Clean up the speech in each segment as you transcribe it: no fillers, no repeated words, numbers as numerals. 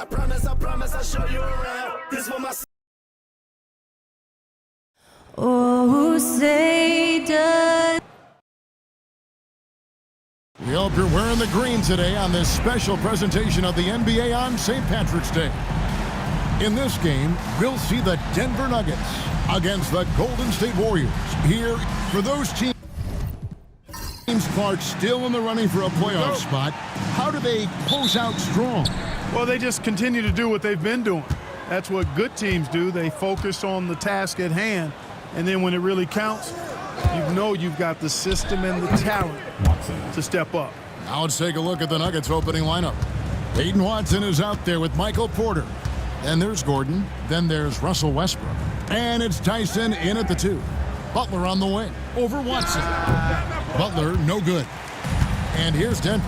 I promise I'll show you around. This one my. Oh, say does. We hope you're wearing the green today on this special presentation of the NBA on St. Patrick's Day. In this game, we'll see the Denver Nuggets against the Golden State Warriors. Here, for those teams Clark still in the running for a playoff spot, how do they close out strong? Well, they just continue to do what they've been doing. That's what good teams do. They focus on the task at hand, and then when it really counts, you know you've got the system and the talent to step up. Now let's take a look at the Nuggets opening lineup. Peyton Watson is out there with Michael Porter. Then there's Gordon. Then there's Russell Westbrook. And it's Tyson in at the 2. Butler on the wing over Watson. Butler, no good. And here's Denver.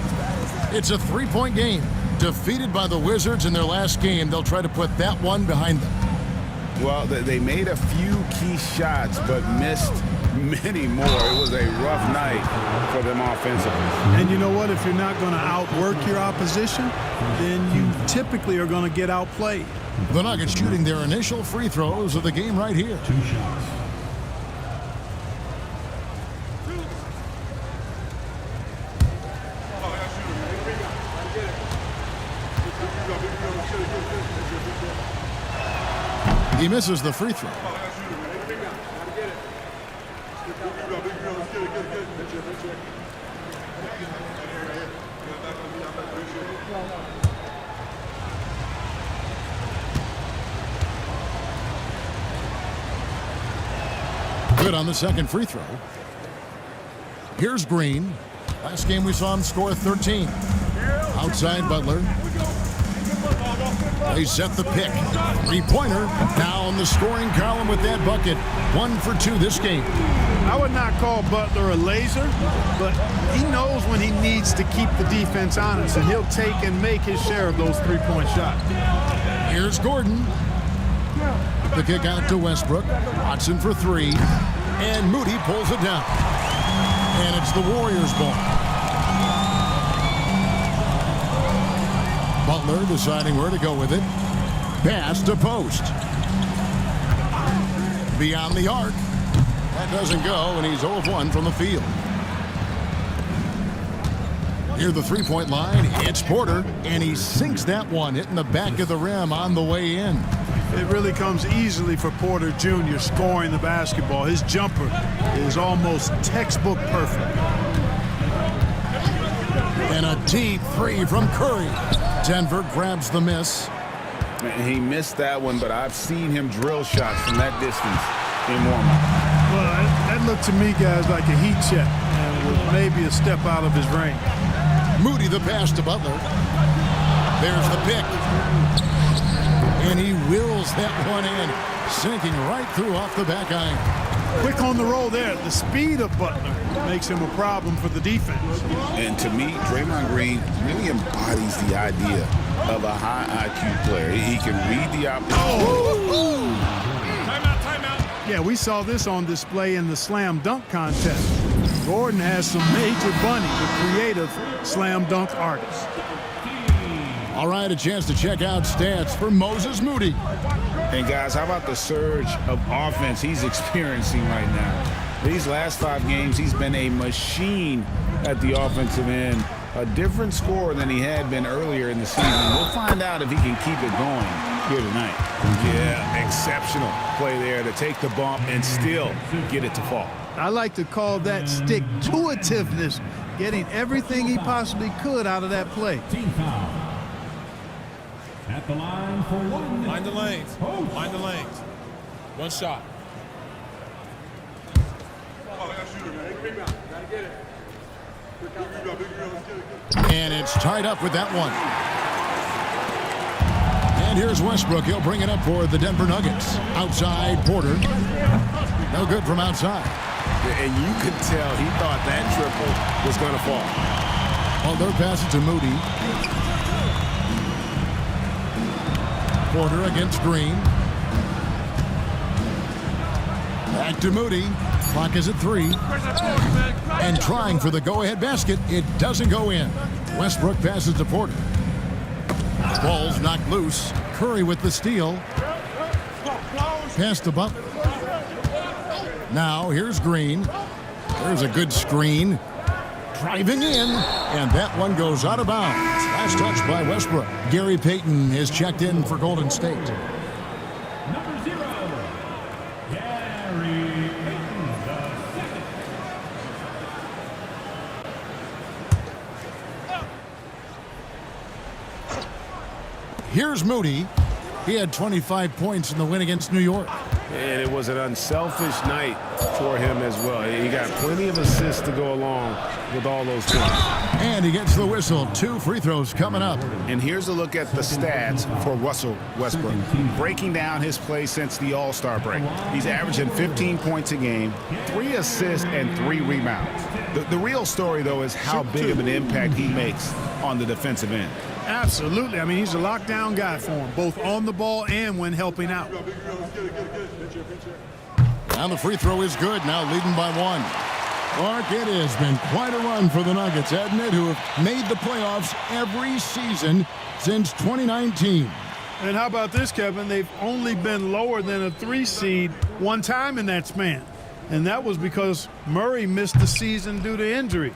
It's a 3-point game. Defeated by the Wizards in their last game, they'll try to put that one behind them. Well, they made a few key shots, but missed many more. It was a rough night for them offensively. And you know what? If you're not going to outwork your opposition, then you typically are going to get outplayed. The Nuggets shooting their initial free throws of the game right here. 2 shots. He misses the free throw. Good on the second free throw. Here's Green. Last game we saw him score 13. Outside Butler. They set the pick. 3-pointer. Now in the scoring column with that bucket. 1 for 2 this game. I would not call Butler a laser, but he knows when he needs to keep the defense honest, and he'll take and make his share of those 3-point shots. Here's Gordon. The kick out to Westbrook. Watson for 3. And Moody pulls it down. And it's the Warriors' ball. Butler deciding where to go with it. Pass to post. Beyond the arc. That doesn't go, and he's 0 of 1 from the field. Near the 3-point line, it's Porter, and he sinks that one, hitting the back of the rim on the way in. It really comes easily for Porter Jr. scoring the basketball. His jumper is almost textbook perfect. And a deep 3 from Curry. Denver grabs the miss. He missed that one, but I've seen him drill shots from that distance in warm-up. Well, that looked to me, guys, like a heat check, and was maybe a step out of his range. Moody the pass to Butler. There's the pick. And he wills that one in, sinking right through off the back iron. Quick on the roll there. The speed of Butler makes him a problem for the defense. And to me, Draymond Green really embodies the idea of a high IQ player. He can read the opportunity. Timeout. Yeah, we saw this on display in the slam dunk contest. Gordon has some major bunny, the creative slam dunk artist. All right, a chance to check out stats for Moses Moody. And guys, how about the surge of offense he's experiencing right now? These last 5 games, he's been a machine at the offensive end. A different scorer than he had been earlier in the season. We'll find out if he can keep it going here tonight. Yeah, exceptional play there to take the bump and still get it to fall. I like to call that stick-to-itiveness, getting everything he possibly could out of that play. Team foul. At the line for 1. Mind the lanes. Mind the lanes. 1 shot. And it's tied up with that one. And here's Westbrook. He'll bring it up for the Denver Nuggets. Outside, Porter. No good from outside. And you could tell he thought that triple was going to fall. Butler passes to Moody. Porter against Green. Back to Moody. Clock is at 3. And trying for the go-ahead basket. It doesn't go in. Westbrook passes to Porter. Ball's knocked loose. Curry with the steal. Pass to Butler. Now here's Green. There's a good screen. Driving in, and that one goes out of bounds. Last touch by Westbrook. Gary Payton is checked in for Golden State. Number 0, Gary Payton, the second. Here's Moody. He had 25 points in the win against New York. And it was an unselfish night for him as well. He got plenty of assists to go along with all those points. And he gets the whistle. 2 free throws coming up. And here's a look at the stats for Russell Westbrook. Breaking down his play since the All-Star break. He's averaging 15 points a game, 3 assists, and 3 rebounds. The real story, though, is how big of an impact he makes on the defensive end. Absolutely. I mean, he's a lockdown guy for him, both on the ball and when helping out. And the free throw is good, now leading by 1. Clark, it has been quite a run for the Nuggets, hasn't it, who have made the playoffs every season since 2019. And how about this, Kevin? They've only been lower than a 3 seed one time in that span. And that was because Murray missed the season due to injury.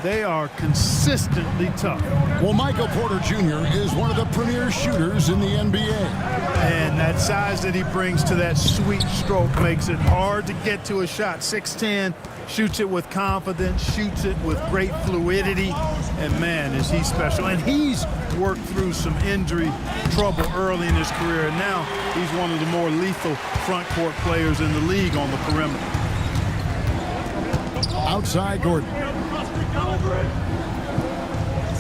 They are consistently tough. Well, Michael Porter Jr. is one of the premier shooters in the NBA. And that size that he brings to that sweet stroke makes it hard to get to a shot. 6'10", shoots it with confidence, shoots it with great fluidity. And, man, is he special. And he's worked through some injury trouble early in his career. And now he's one of the more lethal front court players in the league on the perimeter. Outside Gordon.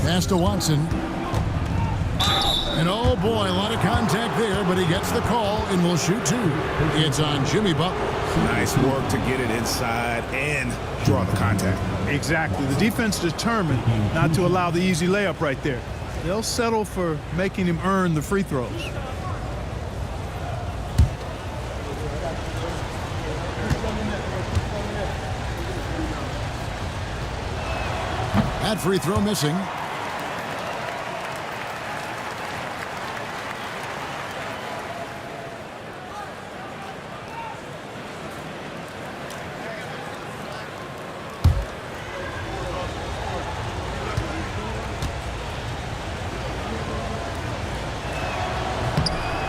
Pass to Watson. And oh boy, a lot of contact there, but he gets the call and will shoot 2. It's on Jimmy Butler. Nice work to get it inside and draw the contact. Exactly. The defense determined not to allow the easy layup right there. They'll settle for making him earn the free throws. That free throw missing.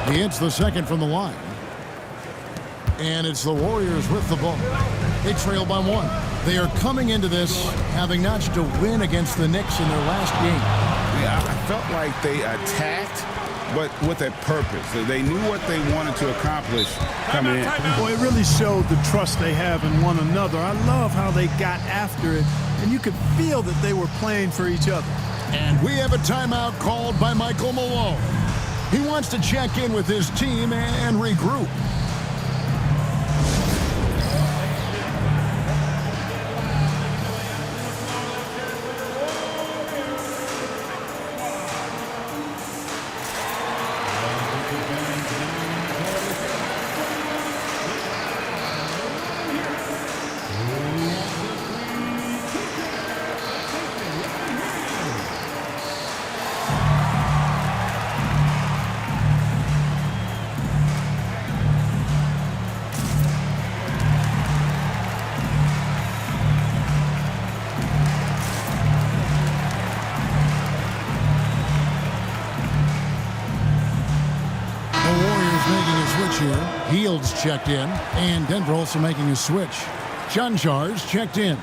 He hits the second from the line. And it's the Warriors with the ball. They trail by 1. They are coming into this having notched a win against the Knicks in their last game. Yeah, I felt like they attacked, but with a purpose. They knew what they wanted to accomplish coming in. Boy, it really showed the trust they have in one another. I love how they got after it, and you could feel that they were playing for each other. And we have a timeout called by Michael Malone. He wants to check in with his team and regroup. Fields checked in, and Denver also making a switch. Chanchars checked in.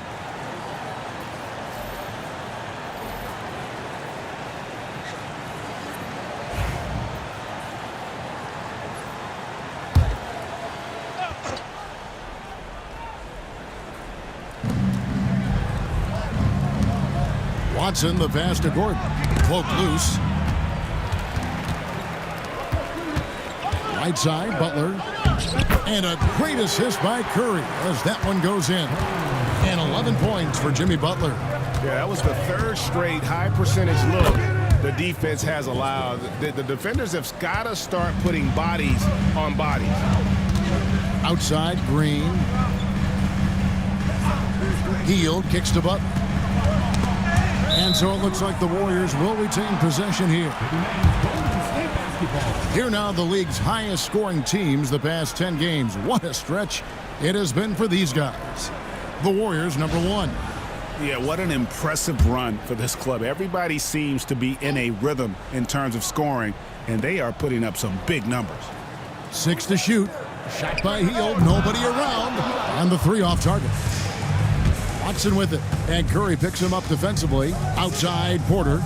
Watson, the pass to Gordon. Cloak loose. Right side, Butler. And a great assist by Curry as that one goes in. And 11 points for Jimmy Butler. Yeah, that was the third straight high percentage look the defense has allowed. The defenders have got to start putting bodies on bodies. Outside, Green. Hield kicks to Butler. And so it looks like the Warriors will retain possession here. basketball. Here now, the league's highest scoring teams the past 10 games. What a stretch it has been for these guys. The Warriors, number 1. Yeah, what an impressive run for this club. Everybody seems to be in a rhythm in terms of scoring, and they are putting up some big numbers. 6 to shoot. Shot by Hield. Nobody around. And the 3 off target. Watson with it. And Curry picks him up defensively. Outside Porter.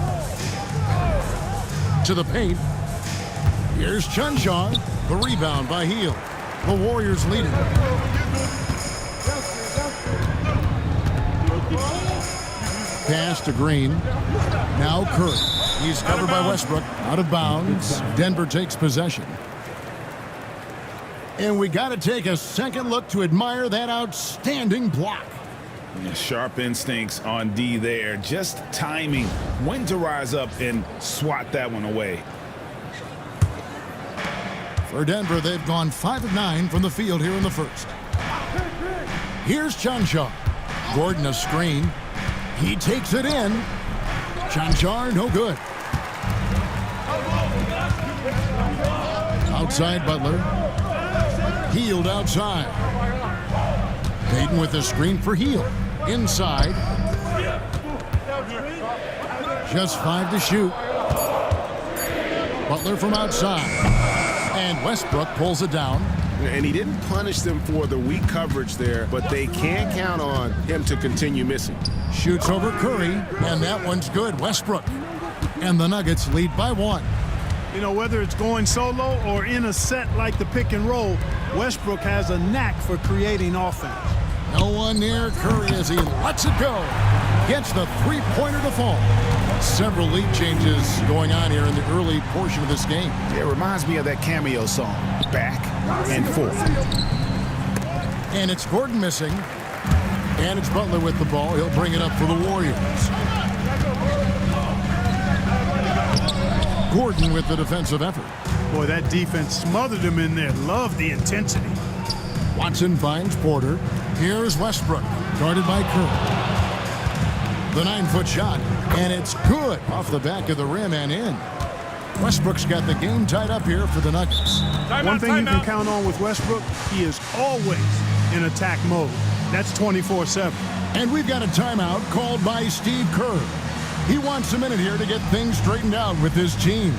To the paint. Here's Chunshaw. The rebound by Hield. The Warriors lead it. Pass to Green. Now Curry. He's covered by Westbrook. Out of bounds. Denver takes possession. And we got to take a second look to admire that outstanding block. Yeah, sharp instincts on D there. Just timing when to rise up and swat that one away. For Denver, they've gone 5 of 9 from the field here in the first. Here's Chunshaw. Gordon a screen. He takes it in. Chunshaw, no good. Outside Butler. Hield outside. Payton with the screen for Hield. Inside. Just 5 to shoot. Butler from outside. And Westbrook pulls it down. And he didn't punish them for the weak coverage there, but they can't count on him to continue missing. Shoots over Curry, and that one's good. Westbrook. And the Nuggets lead by 1. You know, whether it's going solo or in a set like the pick and roll, Westbrook has a knack for creating offense. No one near Curry as he lets it go. Gets the three-pointer to fall. Several lead changes going on here in the early portion of this game. It reminds me of that cameo song, Back and Forth. And it's Gordon missing. And it's Butler with the ball. He'll bring it up for the Warriors. Gordon with the defensive effort. Boy, that defense smothered him in there. Love the intensity. Watson finds Porter. Here's Westbrook, guarded by Curry. The 9-foot shot, and it's good off the back of the rim and in. Westbrook's got the game tied up here for the Nuggets. One thing you can count on with Westbrook, he is always in attack mode. That's 24/7. And we've got a timeout called by Steve Kerr. He wants a minute here to get things straightened out with his team.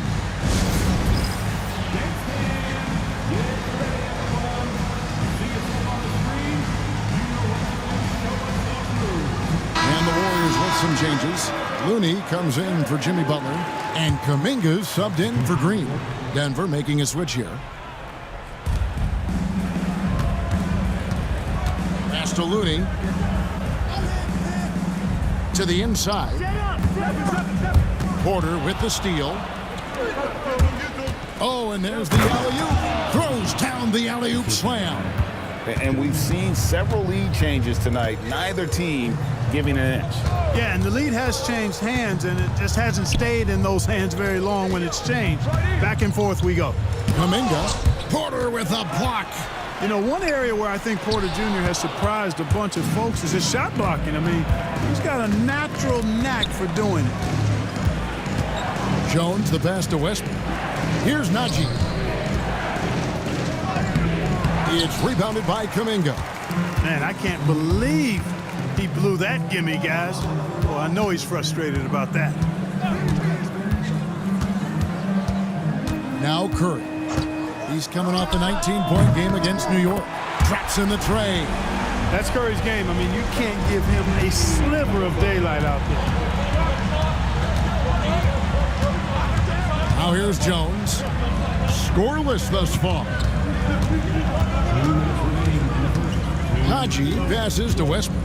And the Warriors with some changes. Looney comes in for Jimmy Butler, and Kuminga's subbed in for Green. Denver making a switch here. Pass to Looney. To the inside. Porter with the steal. Oh, and there's the alley-oop. Throws down the alley-oop slam. And we've seen several lead changes tonight. Neither team giving an inch. Yeah, and the lead has changed hands, and it just hasn't stayed in those hands very long when it's changed. Back and forth we go. Kuminga. Porter with a block. You know, one area where I think Porter Jr. has surprised a bunch of folks is his shot blocking. I mean, he's got a natural knack for doing it. Jones the pass to Westbrook. Here's Najee. It's rebounded by Kuminga. Man, I can't believe he blew that gimme, guys. Well, I know he's frustrated about that. Now Curry. He's coming off a 19-point game against New York. Traps in the tray. That's Curry's game. I mean, you can't give him a sliver of daylight out there. Now here's Jones. Scoreless thus far. Najee passes to Westbrook.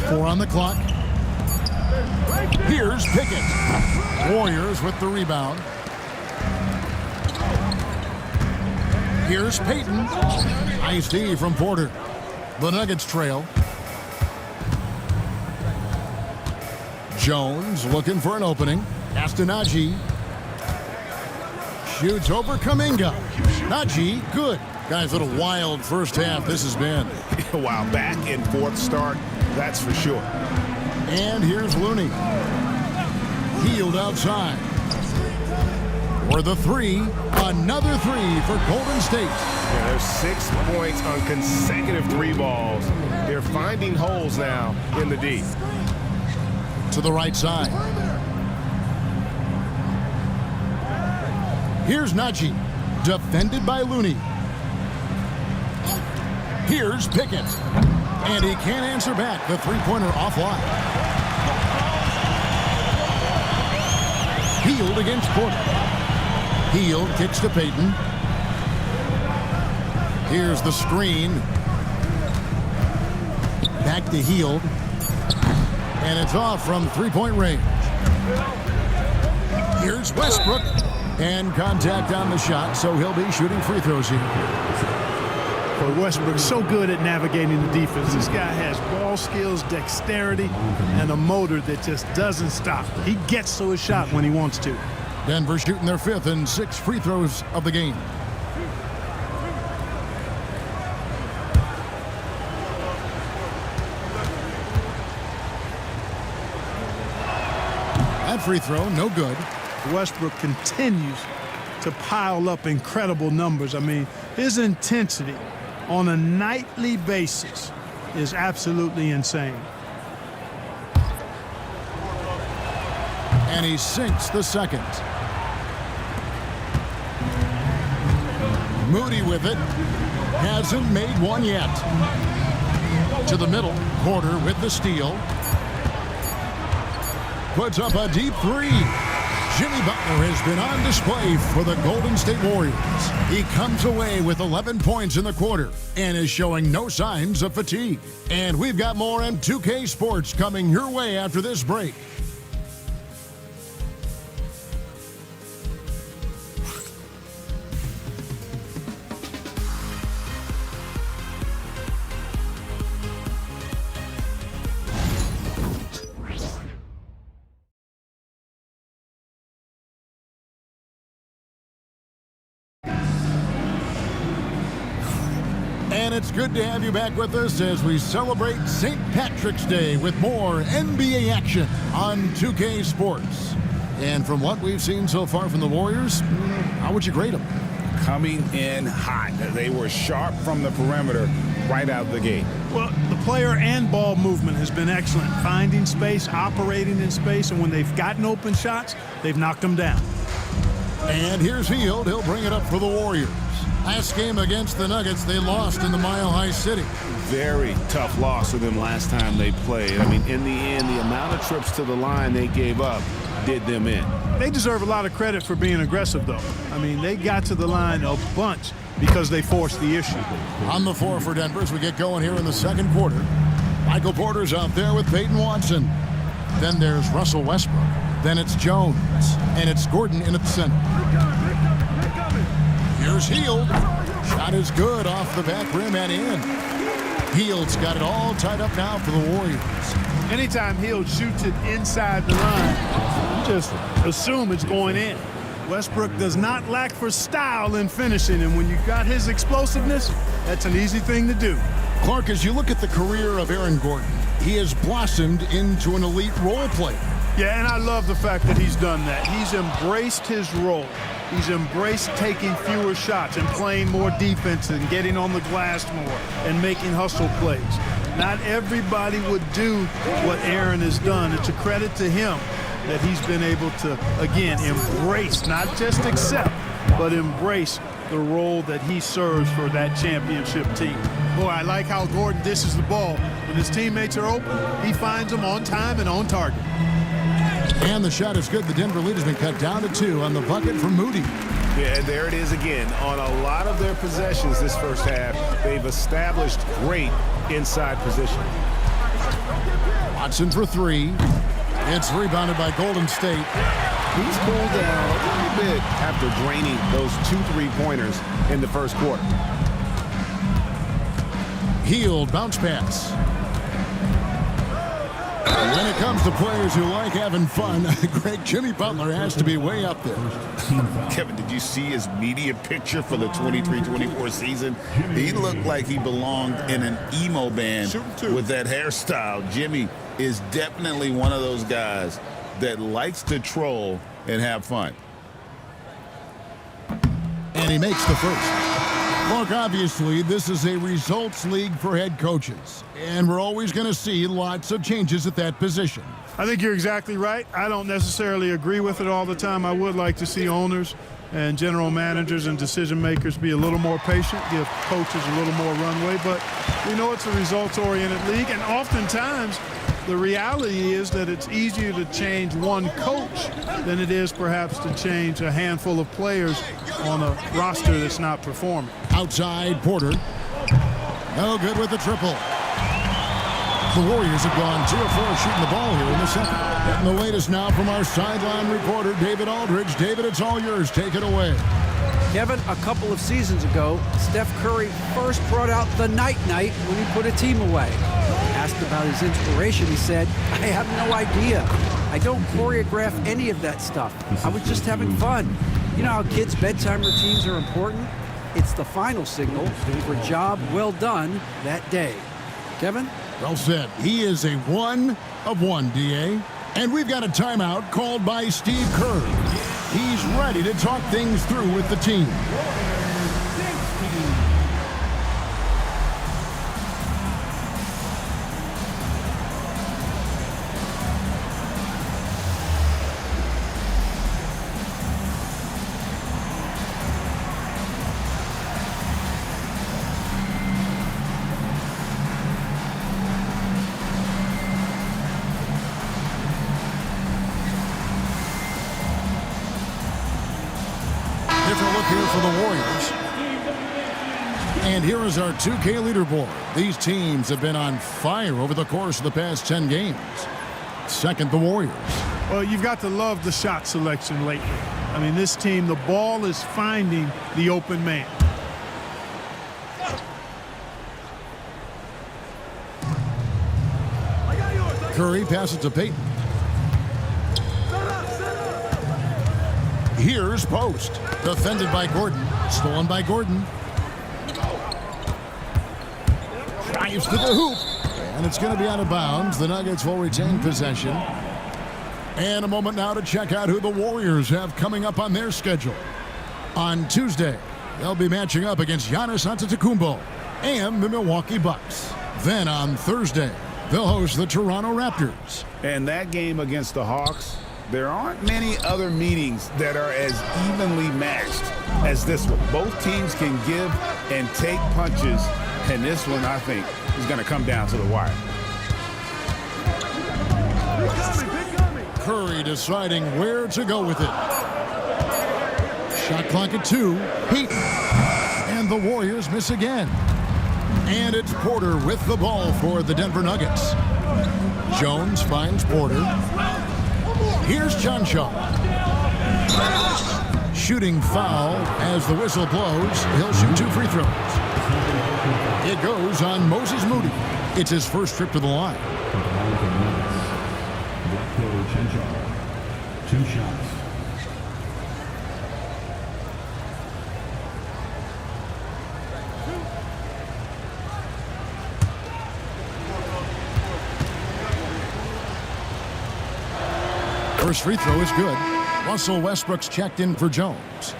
4 on the clock. Here's Pickett. Warriors with the rebound. Here's Payton. Nice D from Porter. The Nuggets trail. Jones looking for an opening. Pass to Najee. Shoots over Kuminga. Najee, good. Guys, what a wild first half this has been. Wow, back and forth start, that's for sure. And here's Looney. Hield outside. For the three, another three for Golden State. Yeah, there's 6 points on consecutive 3 balls. They're finding holes now in the D. To the right side. Here's Najee, defended by Looney. Here's Pickett, and he can't answer back. The three-pointer offline. Hield against Porter. Hield kicks to Payton. Here's the screen. Back to Hield. And it's off from three-point range. Here's Westbrook. And contact on the shot, so he'll be shooting free throws here. But Westbrook's so good at navigating the defense. This guy has ball skills, dexterity, and a motor that just doesn't stop. He gets to his shot when he wants to. Denver shooting their 5th and 6th free throws of the game. That free throw, no good. Westbrook continues to pile up incredible numbers. I mean, his intensity on a nightly basis is absolutely insane. And he sinks the second. Moody with it. Hasn't made one yet. To the middle. Porter with the steal. Puts up a deep three. Jimmy Butler has been on display for the Golden State Warriors. He comes away with 11 points in the quarter and is showing no signs of fatigue. And we've got more on 2K Sports coming your way after this break. And it's good to have you back with us as we celebrate St. Patrick's Day with more NBA action on 2K Sports. And from what we've seen so far from the Warriors, how would you grade them? Coming in hot. They were sharp from the perimeter right out the gate. Well, the player and ball movement has been excellent. Finding space, operating in space, and when they've gotten open shots, they've knocked them down. And here's Hield. He'll bring it up for the Warriors. Last game against the Nuggets, they lost in the Mile High City. Very tough loss for them last time they played. I mean, in the end, the amount of trips to the line they gave up did them in. They deserve a lot of credit for being aggressive, though. I mean, they got to the line a bunch because they forced the issue. On the floor for Denver as we get going here in the second quarter. Michael Porter's out there with Peyton Watson. Then there's Russell Westbrook. Then it's Jones. And it's Gordon in at the center. Here's Hield. Shot is good off the back rim and in. Hield's got it all tied up now for the Warriors. Anytime Hield shoots it inside the line, you just assume it's going in. Westbrook does not lack for style in finishing, and when you got his explosiveness, that's an easy thing to do. Clark, as you look at the career of Aaron Gordon, he has blossomed into an elite role player. Yeah, and I love the fact that he's done that. He's embraced his role. He's embraced taking fewer shots and playing more defense and getting on the glass more and making hustle plays. Not everybody would do what Aaron has done. It's a credit to him that he's been able to, again, embrace, not just accept, but embrace the role that he serves for that championship team. Boy, I like how Gordon dishes the ball. When his teammates are open, he finds them on time and on target. And the shot is good. The Denver lead has been cut down to 2 on the bucket from Moody. Yeah, there it is again. On a lot of their possessions this first half, they've established great inside position. Watson for 3. It's rebounded by Golden State. He's cooled down a little bit after draining those 2 3-pointers in the first quarter. Hield, bounce pass. When it comes to players who like having fun, Greg, Jimmy Butler has to be way up there. Kevin, did you see his media picture for the 23-24 season? He looked like he belonged in an emo band with that hairstyle. Jimmy is definitely one of those guys that likes to troll and have fun. And he makes the first. Look, obviously, this is a results league for head coaches, and we're always going to see lots of changes at that position. I think you're exactly right. I don't necessarily agree with it all the time. I would like to see owners and general managers and decision makers be a little more patient, give coaches a little more runway, but we know it's a results-oriented league, and oftentimes the reality is that it's easier to change one coach than it is perhaps to change a handful of players on a roster that's not performing. Outside, Porter. No good with the triple. The Warriors have gone 2 of 4 shooting the ball here in the second. And the latest now from our sideline reporter, David Aldridge. David, it's all yours. Take it away. Kevin, a couple of seasons ago, Steph Curry first brought out the night-night when he put a team away. Asked about his inspiration, he said, "I have no idea. I don't choreograph any of that stuff. I was just having fun." You know how kids' bedtime routines are important? It's the final signal for a job well done that day. Kevin? Well said. He is a 1 of 1, D.A. And we've got a timeout called by Steve Kerr. He's ready to talk things through with the team. Different look here for the Warriors. And here is our 2K leaderboard. These teams have been on fire over the course of the past 10 games. Second, the Warriors. Well, you've got to love the shot selection lately. I mean, this team, the ball is finding the open man. Curry passes to Payton. Here's Post. Defended by Gordon. Stolen by Gordon. Drives to the hoop. And it's going to be out of bounds. The Nuggets will retain possession. And a moment now to check out who the Warriors have coming up on their schedule. On Tuesday, they'll be matching up against Giannis Antetokounmpo and the Milwaukee Bucks. Then on Thursday, they'll host the Toronto Raptors. And that game against the Hawks, there aren't many other meetings that are as evenly matched as this one. Both teams can give and take punches, and this one, I think, is going to come down to the wire. Curry deciding where to go with it. Shot clock at 2. And the Warriors miss again. And it's Porter with the ball for the Denver Nuggets. Jones finds Porter. Here's Johnshaw. Shooting foul as the whistle blows. He'll shoot 2 free throws. It goes on Moses Moody. It's his first trip to the line. 2 shots. First free throw is good. Russell Westbrook's checked in for Jones.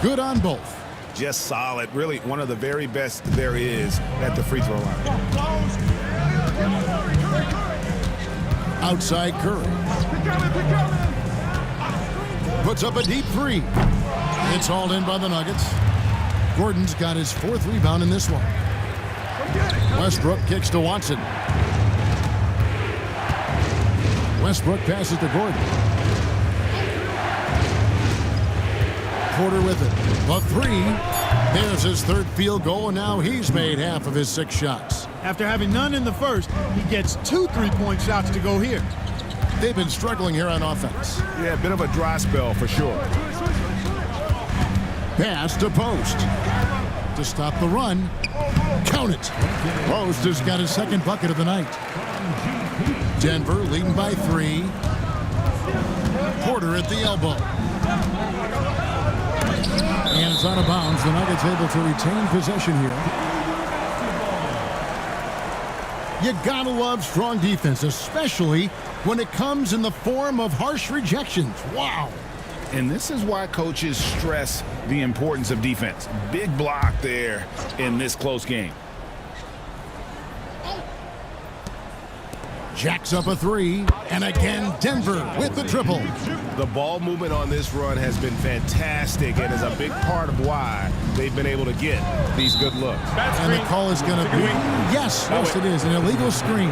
Good on both. Just solid. Really one of the very best there is at the free throw line. Outside Curry. Puts up a deep 3. It's hauled in by the Nuggets. Gordon's got his 4th rebound in this one. Westbrook kicks to Watson. Westbrook passes to Gordon. Porter with it. The 3. There's his 3rd field goal, and now he's made half of his 6 shots. After having none in the first, he gets 2 three-point shots to go here. They've been struggling here on offense. Yeah, a bit of a dry spell for sure. Pass to Post. To stop the run. Count it. Post has got his 2nd bucket of the night. Denver leading by 3. Porter at the elbow. And it's out of bounds. The Nuggets able to retain possession here. You gotta love strong defense, especially when it comes in the form of harsh rejections. Wow. And this is why coaches stress the importance of defense. Big block there in this close game. Jacks up a three, and again Denver with the triple. The ball movement on this run has been fantastic and is a big part of why they've been able to get these good looks. And the call is going to be, yes, it is, an illegal screen.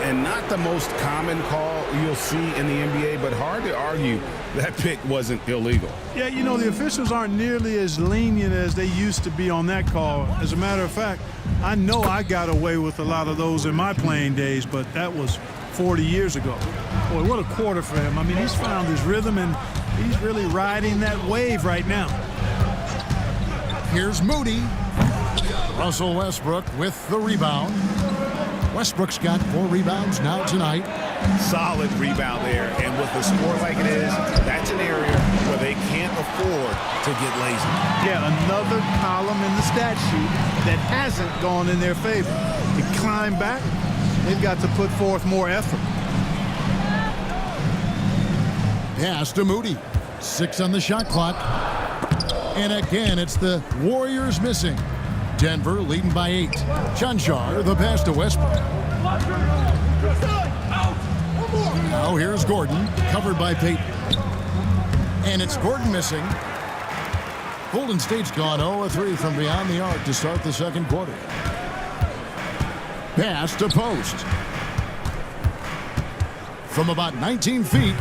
And not the most common call you'll see in the NBA, but hard to argue that pick wasn't illegal. Yeah, you know, the officials aren't nearly as lenient as they used to be on that call. As a matter of fact, I know I got away with a lot of those in my playing days, but that was 40 years ago. Boy, what a quarter for him. I mean, he's found his rhythm, and he's really riding that wave right now. Here's Moody. Russell Westbrook with the rebound. Westbrook's got 4 rebounds now tonight. Solid rebound there, and with the score like it is, that's an area where they can't afford to get lazy. Yeah, another column in the stat sheet that hasn't gone in their favor. To climb back, they've got to put forth more effort. Pass to Moody. 6 on the shot clock. And again, it's the Warriors missing. Denver leading by 8. Chanchar, the pass to Westbrook. Now here's Gordon, covered by Payton. And it's Gordon missing. Golden State's gone 0-3 from beyond the arc to start the second quarter. Pass to Post. From about 19 feet.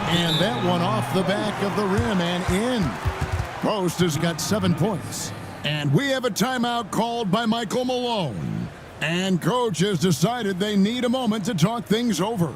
And that one off the back of the rim and in. Post has got 7 points. And we have a timeout called by Michael Malone. And coach has decided they need a moment to talk things over.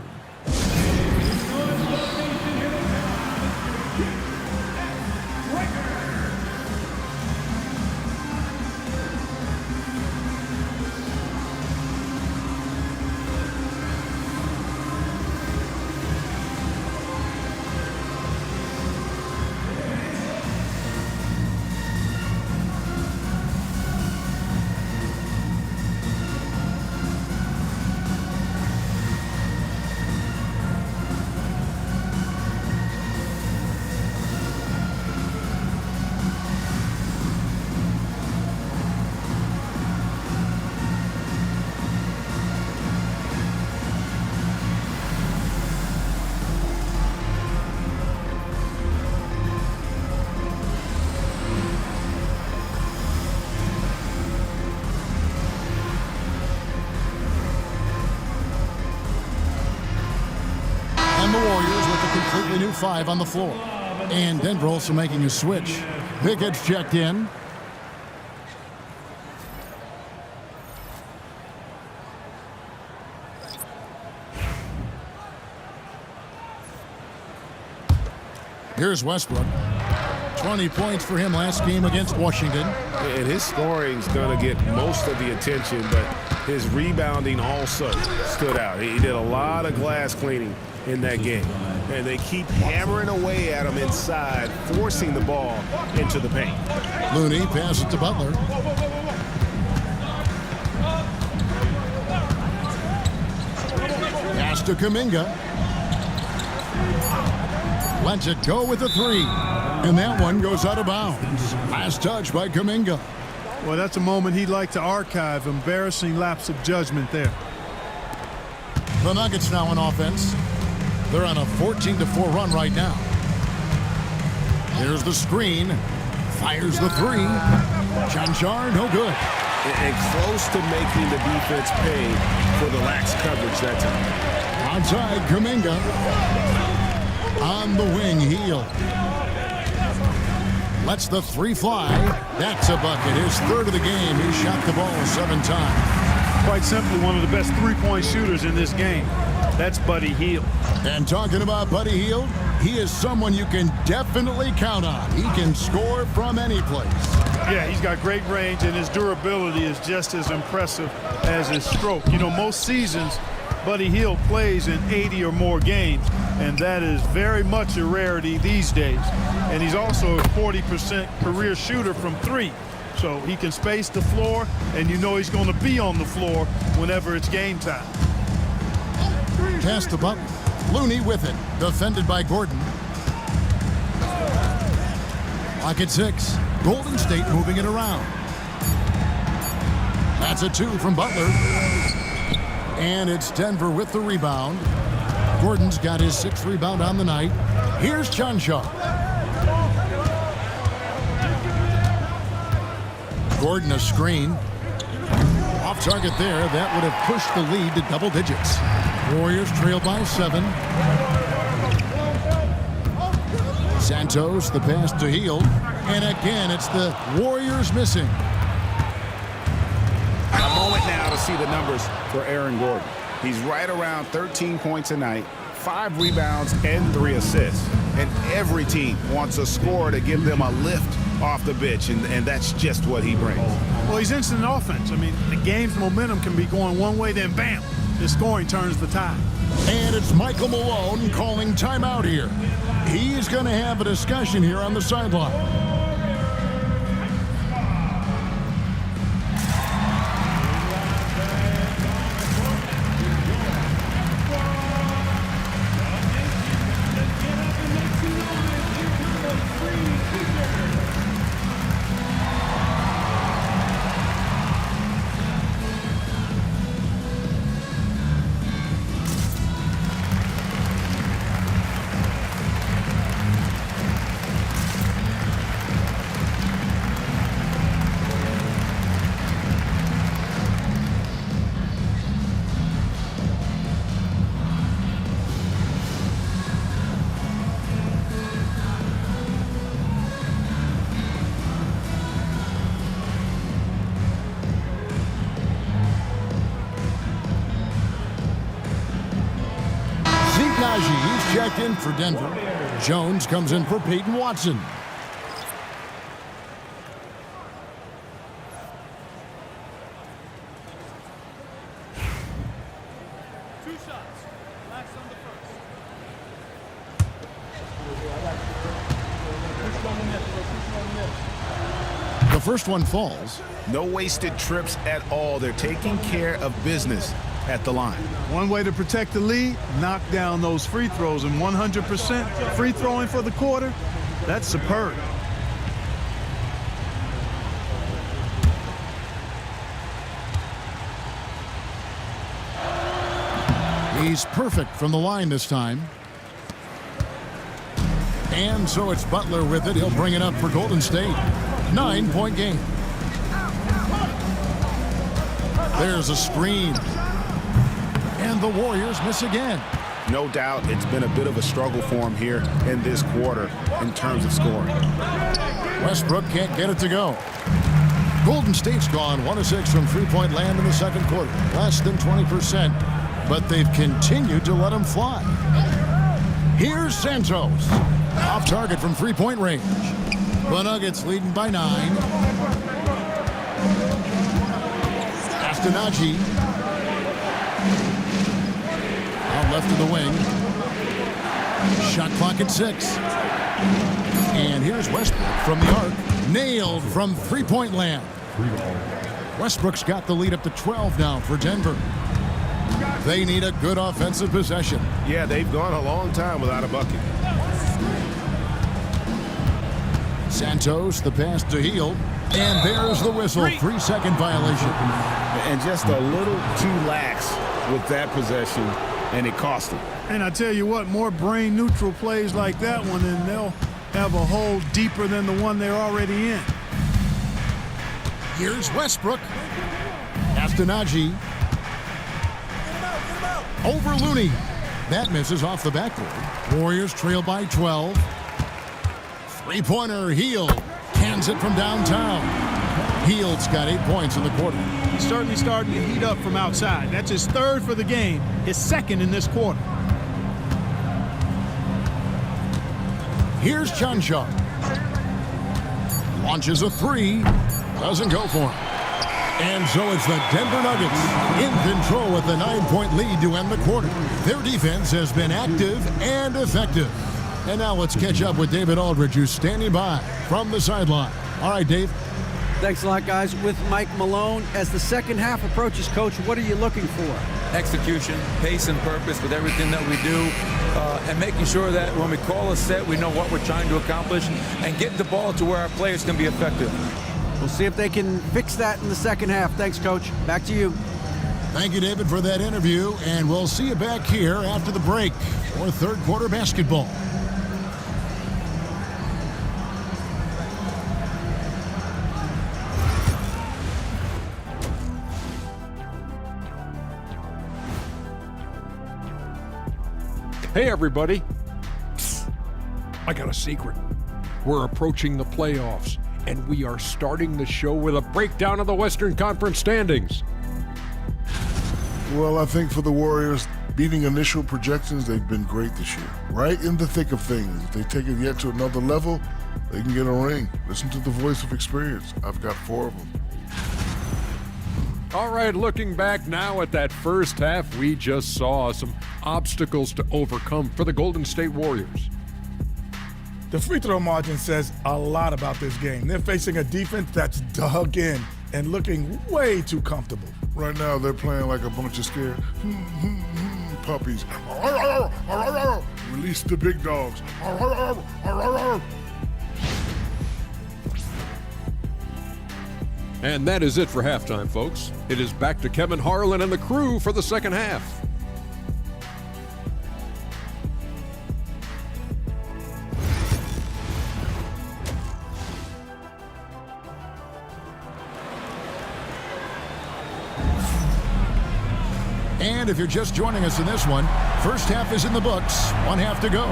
The Warriors with a completely new 5 on the floor. And Denver also making a switch. Pickett's checked in. Here's Westbrook. 20 points for him last game against Washington. And his scoring's going to get most of the attention, but his rebounding also stood out. He did a lot of glass cleaning in that game. And they keep hammering away at him inside, forcing the ball into the paint. Looney passes to Butler. Pass to Kuminga. Lets it go with a 3. And that one goes out of bounds. Last touch by Kuminga. Well, that's a moment he'd like to archive. Embarrassing lapse of judgment there. The Nuggets now on offense. They're on a 14-4 run right now. There's the screen. Fires the 3. Chanchar, no good. And close to making the defense pay for the lax coverage that time. Outside, Kuminga. On the wing, Heel. Lets the 3 fly. That's a bucket. His 3rd of the game. He shot the ball 7 times. Quite simply, one of the best three-point shooters in this game. That's Buddy Hield. And talking about Buddy Hield, he is someone you can definitely count on. He can score from any place. Yeah, he's got great range, and his durability is just as impressive as his stroke. You know, most seasons, Buddy Hield plays in 80 or more games, and that is very much a rarity these days. And he's also a 40% career shooter from 3. So he can space the floor, and you know he's going to be on the floor whenever it's game time. Pass to Butler. Looney with it. Defended by Gordon. Lock at 6. Golden State moving it around. That's a 2 from Butler. And it's Denver with the rebound. Gordon's got his 6th rebound on the night. Here's Chanshaw. Gordon a screen. Off target there. That would have pushed the lead to double digits. Warriors trail by 7. Santos, the pass to Hield. And again, it's the Warriors missing. A moment now to see the numbers for Aaron Gordon. He's right around 13 points a night, 5 rebounds, and 3 assists. And every team wants a scorer to give them a lift off the bench, and that's just what he brings. Well, he's instant offense. I mean, the game's momentum can be going one way, then bam, his scoring turns the tide. And it's Michael Malone calling timeout here. He's going to have a discussion here on the sideline. He's checked in for Denver. Jones comes in for Peyton Watson. Two shots. Last on the first. The first one falls. No wasted trips at all. They're taking care of business at the line. One way to protect the lead, knock down those free throws, and 100% free throwing for the quarter, that's superb. He's perfect from the line this time. And so it's Butler with it. He'll bring it up for Golden State. 9-point game. There's a screen. And the Warriors miss again. No doubt it's been a bit of a struggle for him here in this quarter in terms of scoring. Westbrook can't get it to go. Golden State's gone 1 of 6 from three-point land in the second quarter. Less than 20%, but they've continued to let him fly. Here's Santos. Off target from three-point range. The Nuggets leading by 9. Astanaji. Out left of the wing. Shot clock at 6. And here's Westbrook from the arc. Nailed from three-point land. Westbrook's got the lead up to 12 now for Denver. They need a good offensive possession. Yeah, they've gone a long time without a bucket. Santos, the pass to Hield. And there's the whistle. 3-second violation. And just a little too lax with that possession, and it cost him. And I tell you what, more brain-neutral plays like that one, and they'll have a hole deeper than the one they're already in. Here's Westbrook. Astanaji. Over Looney. That misses off the backboard. Warriors trail by 12. Three-pointer, Hield. Cans it from downtown. Hield's got 8 points in the quarter. He's certainly starting to heat up from outside. That's his third for the game, his second in this quarter. Here's Chanshaw. Launches a 3. Doesn't go for him. And so it's the Denver Nuggets in control with a 9-point lead to end the quarter. Their defense has been active and effective. And now let's catch up with David Aldridge, who's standing by from the sideline. All right, Dave. Thanks a lot, guys. With Mike Malone, as the second half approaches, Coach, what are you looking for? Execution, pace, and purpose with everything that we do, and making sure that when we call a set, we know what we're trying to accomplish, and get the ball to where our players can be effective. We'll see if they can fix that in the second half. Thanks, Coach. Back to you. Thank you, David, for that interview, and we'll see you back here after the break for third quarter basketball. Hey, everybody. I got a secret. We're approaching the playoffs, and we are starting the show with a breakdown of the Western Conference standings. Well, I think for the Warriors, beating initial projections, they've been great this year. Right in the thick of things. If they take it yet to another level, they can get a ring. Listen to the voice of experience. I've got 4 of them. All right, looking back now at that first half, we just saw some obstacles to overcome for the Golden State Warriors. The free throw margin says a lot about this game. They're facing a defense that's dug in and looking way too comfortable. Right now, they're playing like a bunch of scared puppies. Release the big dogs. And that is it for halftime, folks. It is back to Kevin Harlan and the crew for the second half. And if you're just joining us in this one, first half is in the books, 1 half to go.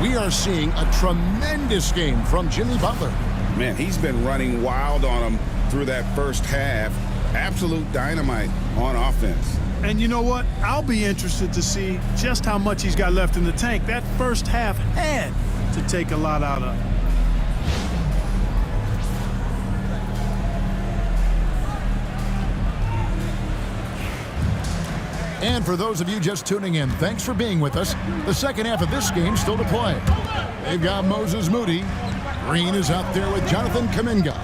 We are seeing a tremendous game from Jimmy Butler. Man, he's been running wild on him through that first half. Absolute dynamite on offense. And you know what? I'll be interested to see just how much he's got left in the tank. That first half had to take a lot out of him. And for those of you just tuning in, thanks for being with us. The second half of this game still to play. They've got Moses Moody. Green is out there with Jonathan Kuminga.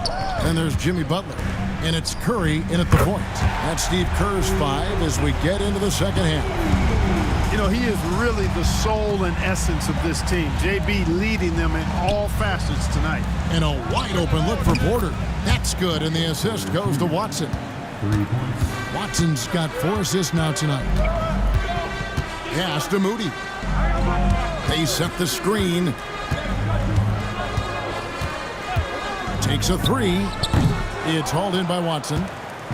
And there's Jimmy Butler. And it's Curry in at the point. That's Steve Kerr's 5 as we get into the second half. You know, he is really the soul and essence of this team. JB leading them in all facets tonight. And a wide open look for Porter. That's good, and the assist goes to Watson. 3 points. Watson's got 4 assists now tonight. Pass to Moody. They set the screen. Takes a 3. It's hauled in by Watson.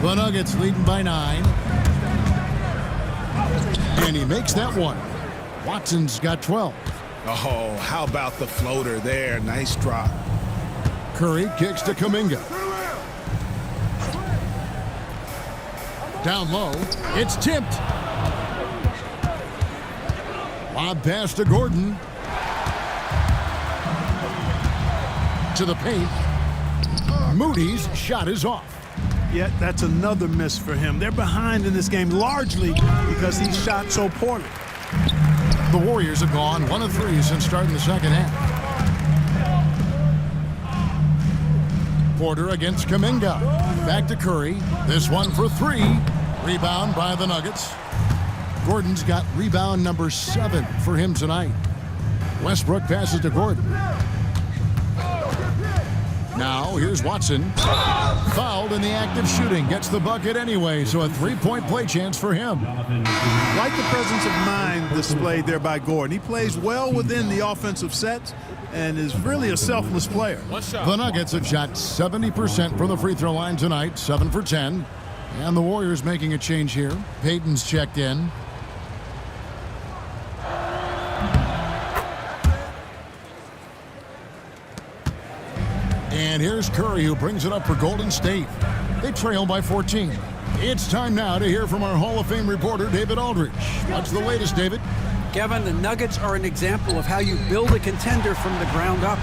The Nuggets leading by 9. And he makes that one. Watson's got 12. Oh, how about the floater there? Nice drop. Curry kicks to Kuminga. Down low, it's tipped. Lob pass to Gordon. To the paint. Moody's shot is off. Yet that's another miss for him. They're behind in this game largely because he shot so poorly. The Warriors have gone 1 of 3 since starting the second half. Porter against Kuminga. Back to Curry. This one for 3. Rebound by the Nuggets. Gordon's got rebound number 7 for him tonight. Westbrook passes to Gordon. Now here's Watson. Fouled in the act of shooting. Gets the bucket anyway, so a 3-point play chance for him. Like the presence of mind displayed there by Gordon. He plays well within the offensive sets and is really a selfless player. The Nuggets have shot 70% from the free throw line tonight, 7 for 10. And the Warriors making a change here. Payton's checked in. And here's Curry, who brings it up for Golden State. They trail by 14. It's time now to hear from our Hall of Fame reporter, David Aldridge. What's the latest, David? Kevin, the Nuggets are an example of how you build a contender from the ground up.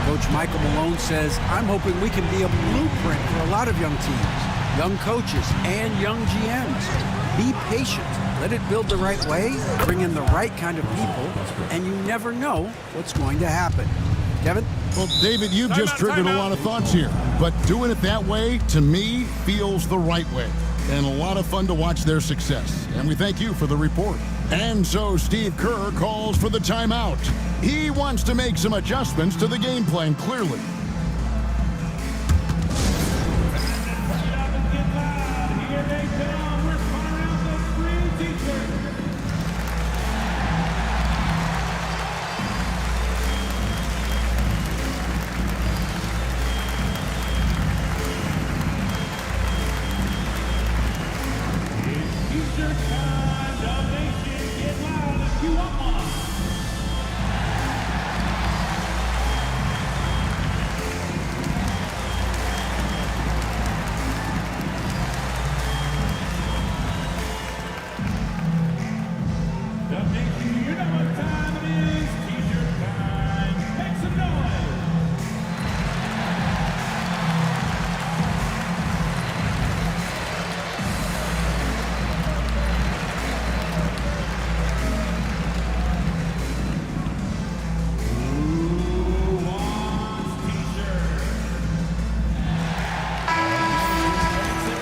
Coach Michael Malone says, I'm hoping we can be a blueprint for a lot of young teams, young coaches, and young GMs. Be patient. Let it build the right way, bring in the right kind of people, and you never know what's going to happen. Kevin? Well, David, you've just triggered a lot of thoughts here. But doing it that way, to me, feels the right way. And a lot of fun to watch their success. And we thank you for the report. And so Steve Kerr calls for the timeout. He wants to make some adjustments to the game plan, clearly.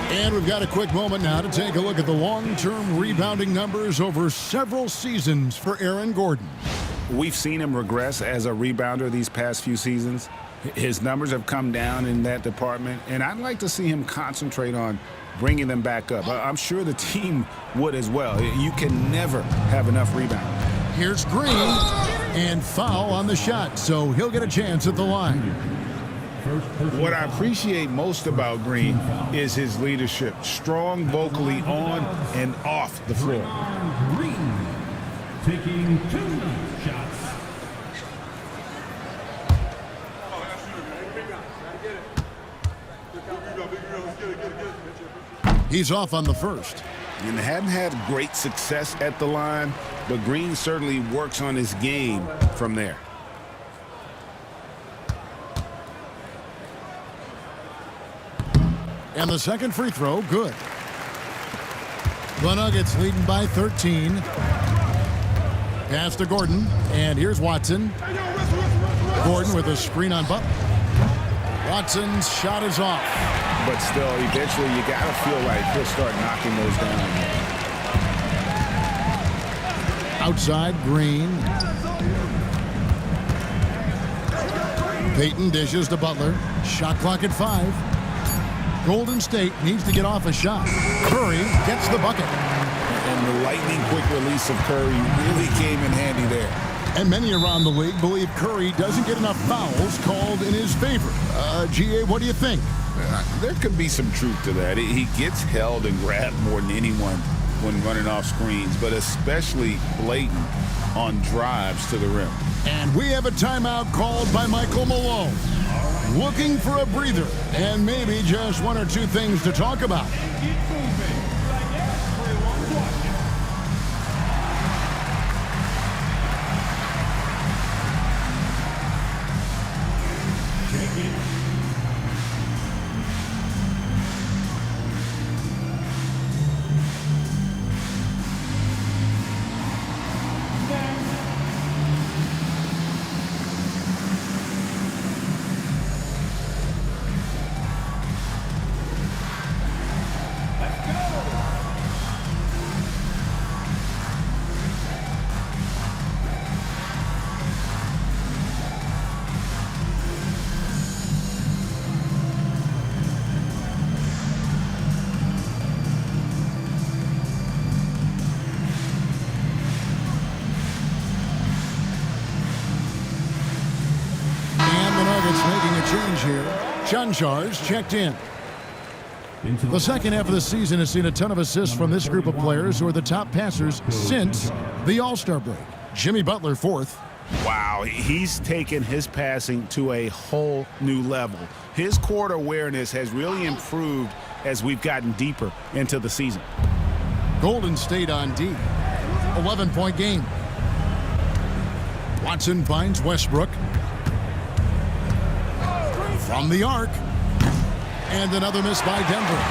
And we've got a quick moment now to take a look at the long-term rebounding numbers over several seasons for Aaron Gordon. We've seen him regress as a rebounder these past few seasons. His numbers have come down in that department, and I'd like to see him concentrate on bringing them back up. I'm sure the team would as well. You can never have enough rebounding. Here's Green, and foul on the shot, so he'll get a chance at the line. What I appreciate most about Green is his leadership, strong vocally on and off the floor. Green taking 2 shots. He's off on the first. And hadn't had great success at the line, but Green certainly works on his game from there. And the second free throw, good. The Nuggets leading by 13. Pass to Gordon, and here's Watson. Gordon with a screen on Butler. Watson's shot is off. But still, eventually you got to feel like he'll start knocking those down. Outside, Green. Payton dishes to Butler. Shot clock at 5. Golden State needs to get off a shot. Curry gets the bucket. And the lightning quick release of Curry really came in handy there. And many around the league believe Curry doesn't get enough fouls called in his favor. GA, what do you think? There could be some truth to that. He gets held and grabbed more than anyone when running off screens, but especially blatant on drives to the rim. And we have a timeout called by Michael Malone. Looking for a breather and maybe just 1 or 2 things to talk about. Change here. Chanjar's checked in. The second half of the season has seen a ton of assists from this group of players who are the top passers since the All-Star break. Jimmy Butler, 4th. Wow, he's taken his passing to a whole new level. His court awareness has really improved as we've gotten deeper into the season. Golden State on D. 11-point game. Watson finds Westbrook. From the arc. And another miss by Denver.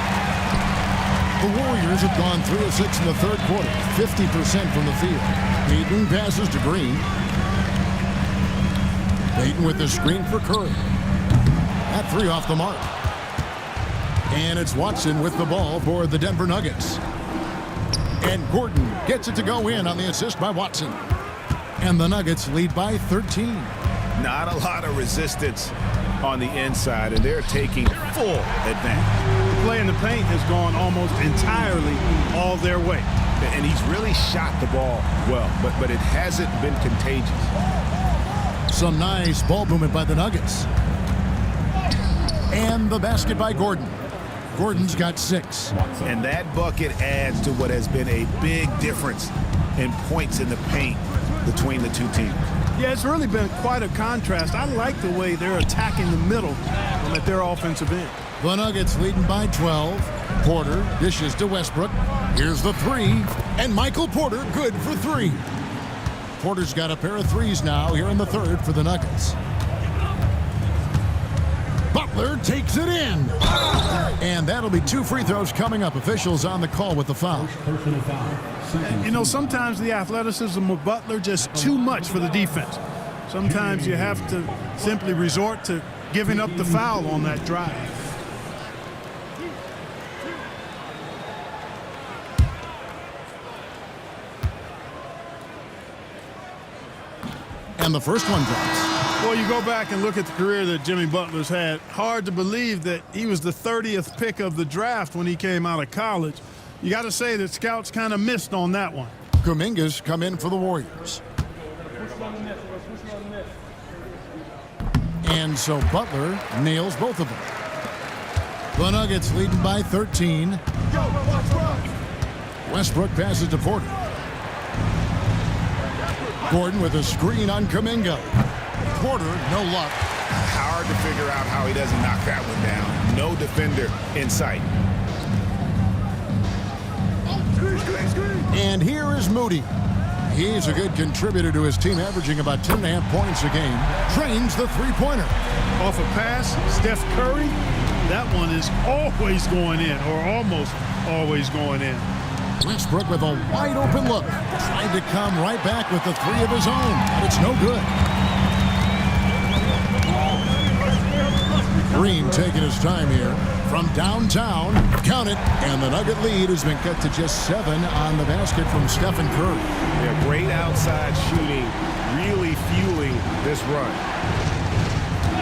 The Warriors have gone 3 of 6 in the third quarter. 50% from the field. Payton passes to Green. Payton with the screen for Curry. That three off the mark. And it's Watson with the ball for the Denver Nuggets. And Gordon gets it to go in on the assist by Watson. And the Nuggets lead by 13. Not a lot of resistance on the inside, and they're taking full advantage. The play in the paint has gone almost entirely all their way. And he's really shot the ball well, but it hasn't been contagious. Some nice ball movement by the Nuggets. And the basket by Gordon. Gordon's got 6. And that bucket adds to what has been a big difference in points in the paint between the two teams. Yeah, it's really been quite a contrast. I like the way they're attacking the middle at their offensive end. The Nuggets leading by 12. Porter dishes to Westbrook. Here's the three. And Michael Porter good for 3. Porter's got a pair of threes now here in the third for the Nuggets. Butler takes it in. And that'll be 2 free throws coming up. Officials on the call with the foul. You know, sometimes the athleticism of Butler just too much for the defense. Sometimes you have to simply resort to giving up the foul on that drive. And the first one drops. Well, you go back and look at the career that Jimmy Butler's had. Hard to believe that he was the 30th pick of the draft when he came out of college. You got to say that scouts kind of missed on that one. Kuminga's come in for the Warriors. And so Butler nails both of them. The Nuggets leading by 13. Westbrook passes to Porter. Gordon with a screen on Kuminga. Porter, no luck. Hard to figure out how he doesn't knock that one down. No defender in sight. And here is Moody. He's a good contributor to his team, averaging about 10.5 points a game. Trains the three-pointer. Off a pass, Steph Curry, that one is always going in, or almost always going in. Westbrook with a wide-open look. Trying to come right back with the 3 of his own, but it's no good. Green taking his time here from downtown. Count it, and the Nugget lead has been cut to just 7 on the basket from Stephen Curry. Yeah, great outside shooting, really fueling this run.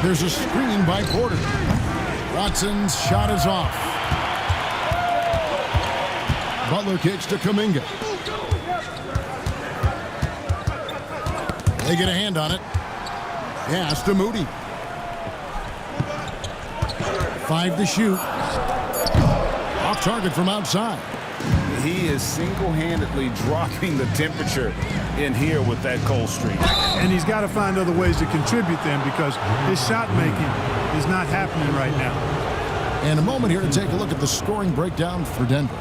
There's a screen by Porter. Watson's shot is off. Butler kicks to Kuminga. They get a hand on it. Pass to Moody. 5 to shoot. Off target from outside. He is single-handedly dropping the temperature in here with that cold streak. And he's got to find other ways to contribute then, because his shot making is not happening right now. And a moment here to take a look at the scoring breakdown for Denver.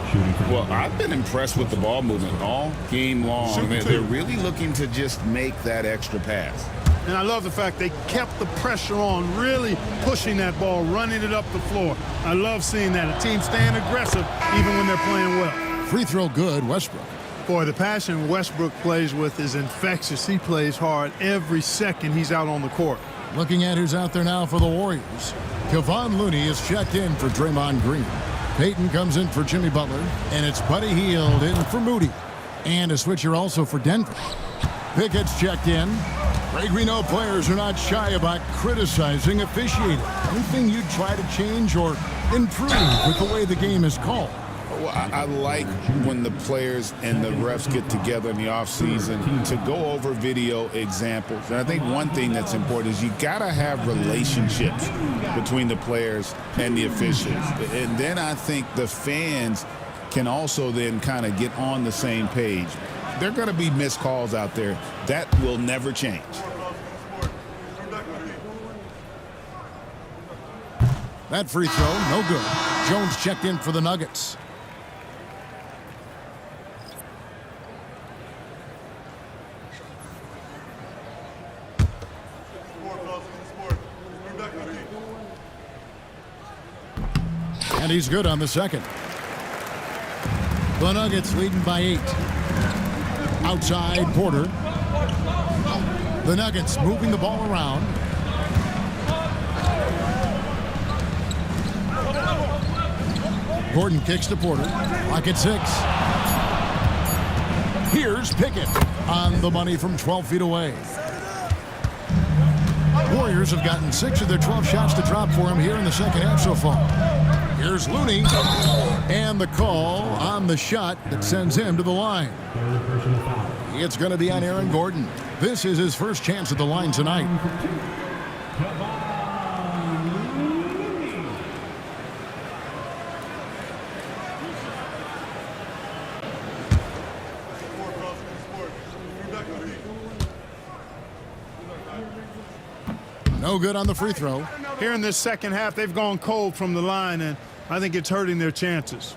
Well, I've been impressed with the ball movement all game long. They're really looking to just make that extra pass. And I love the fact they kept the pressure on, really pushing that ball, running it up the floor. I love seeing that. A team staying aggressive even when they're playing well. Free throw good, Westbrook. Boy, the passion Westbrook plays with is infectious. He plays hard every second he's out on the court. Looking at who's out there now for the Warriors. Kevon Looney is checked in for Draymond Green. Payton comes in for Jimmy Butler, and it's Buddy Hield in for Moody. And a switcher also for Denver. Pickett's checked in. Greg, we know players are not shy about criticizing officiating. Anything you'd try to change or improve with the way the game is called? Well, I like when the players and the refs get together in the offseason to go over video examples. And I think one thing that's important is you got to have relationships between the players and the officials. And then I think the fans can also then kind of get on the same page. There are going to be missed calls out there. That will never change. That free throw, no good. Jones checked in for the Nuggets. And he's good on the second. The Nuggets leading by 8. Outside, Porter. The Nuggets moving the ball around. Gordon kicks to Porter. Clock at 6. Here's Pickett on the money from 12 feet away. Warriors have gotten 6 of their 12 shots to drop for him here in the second half so far. Here's Looney. And the call on the shot that sends him to the line. It's going to be on Aaron Gordon. This is his first chance at the line tonight. No good on the free throw. Here in this second half, they've gone cold from the line, and I think it's hurting their chances.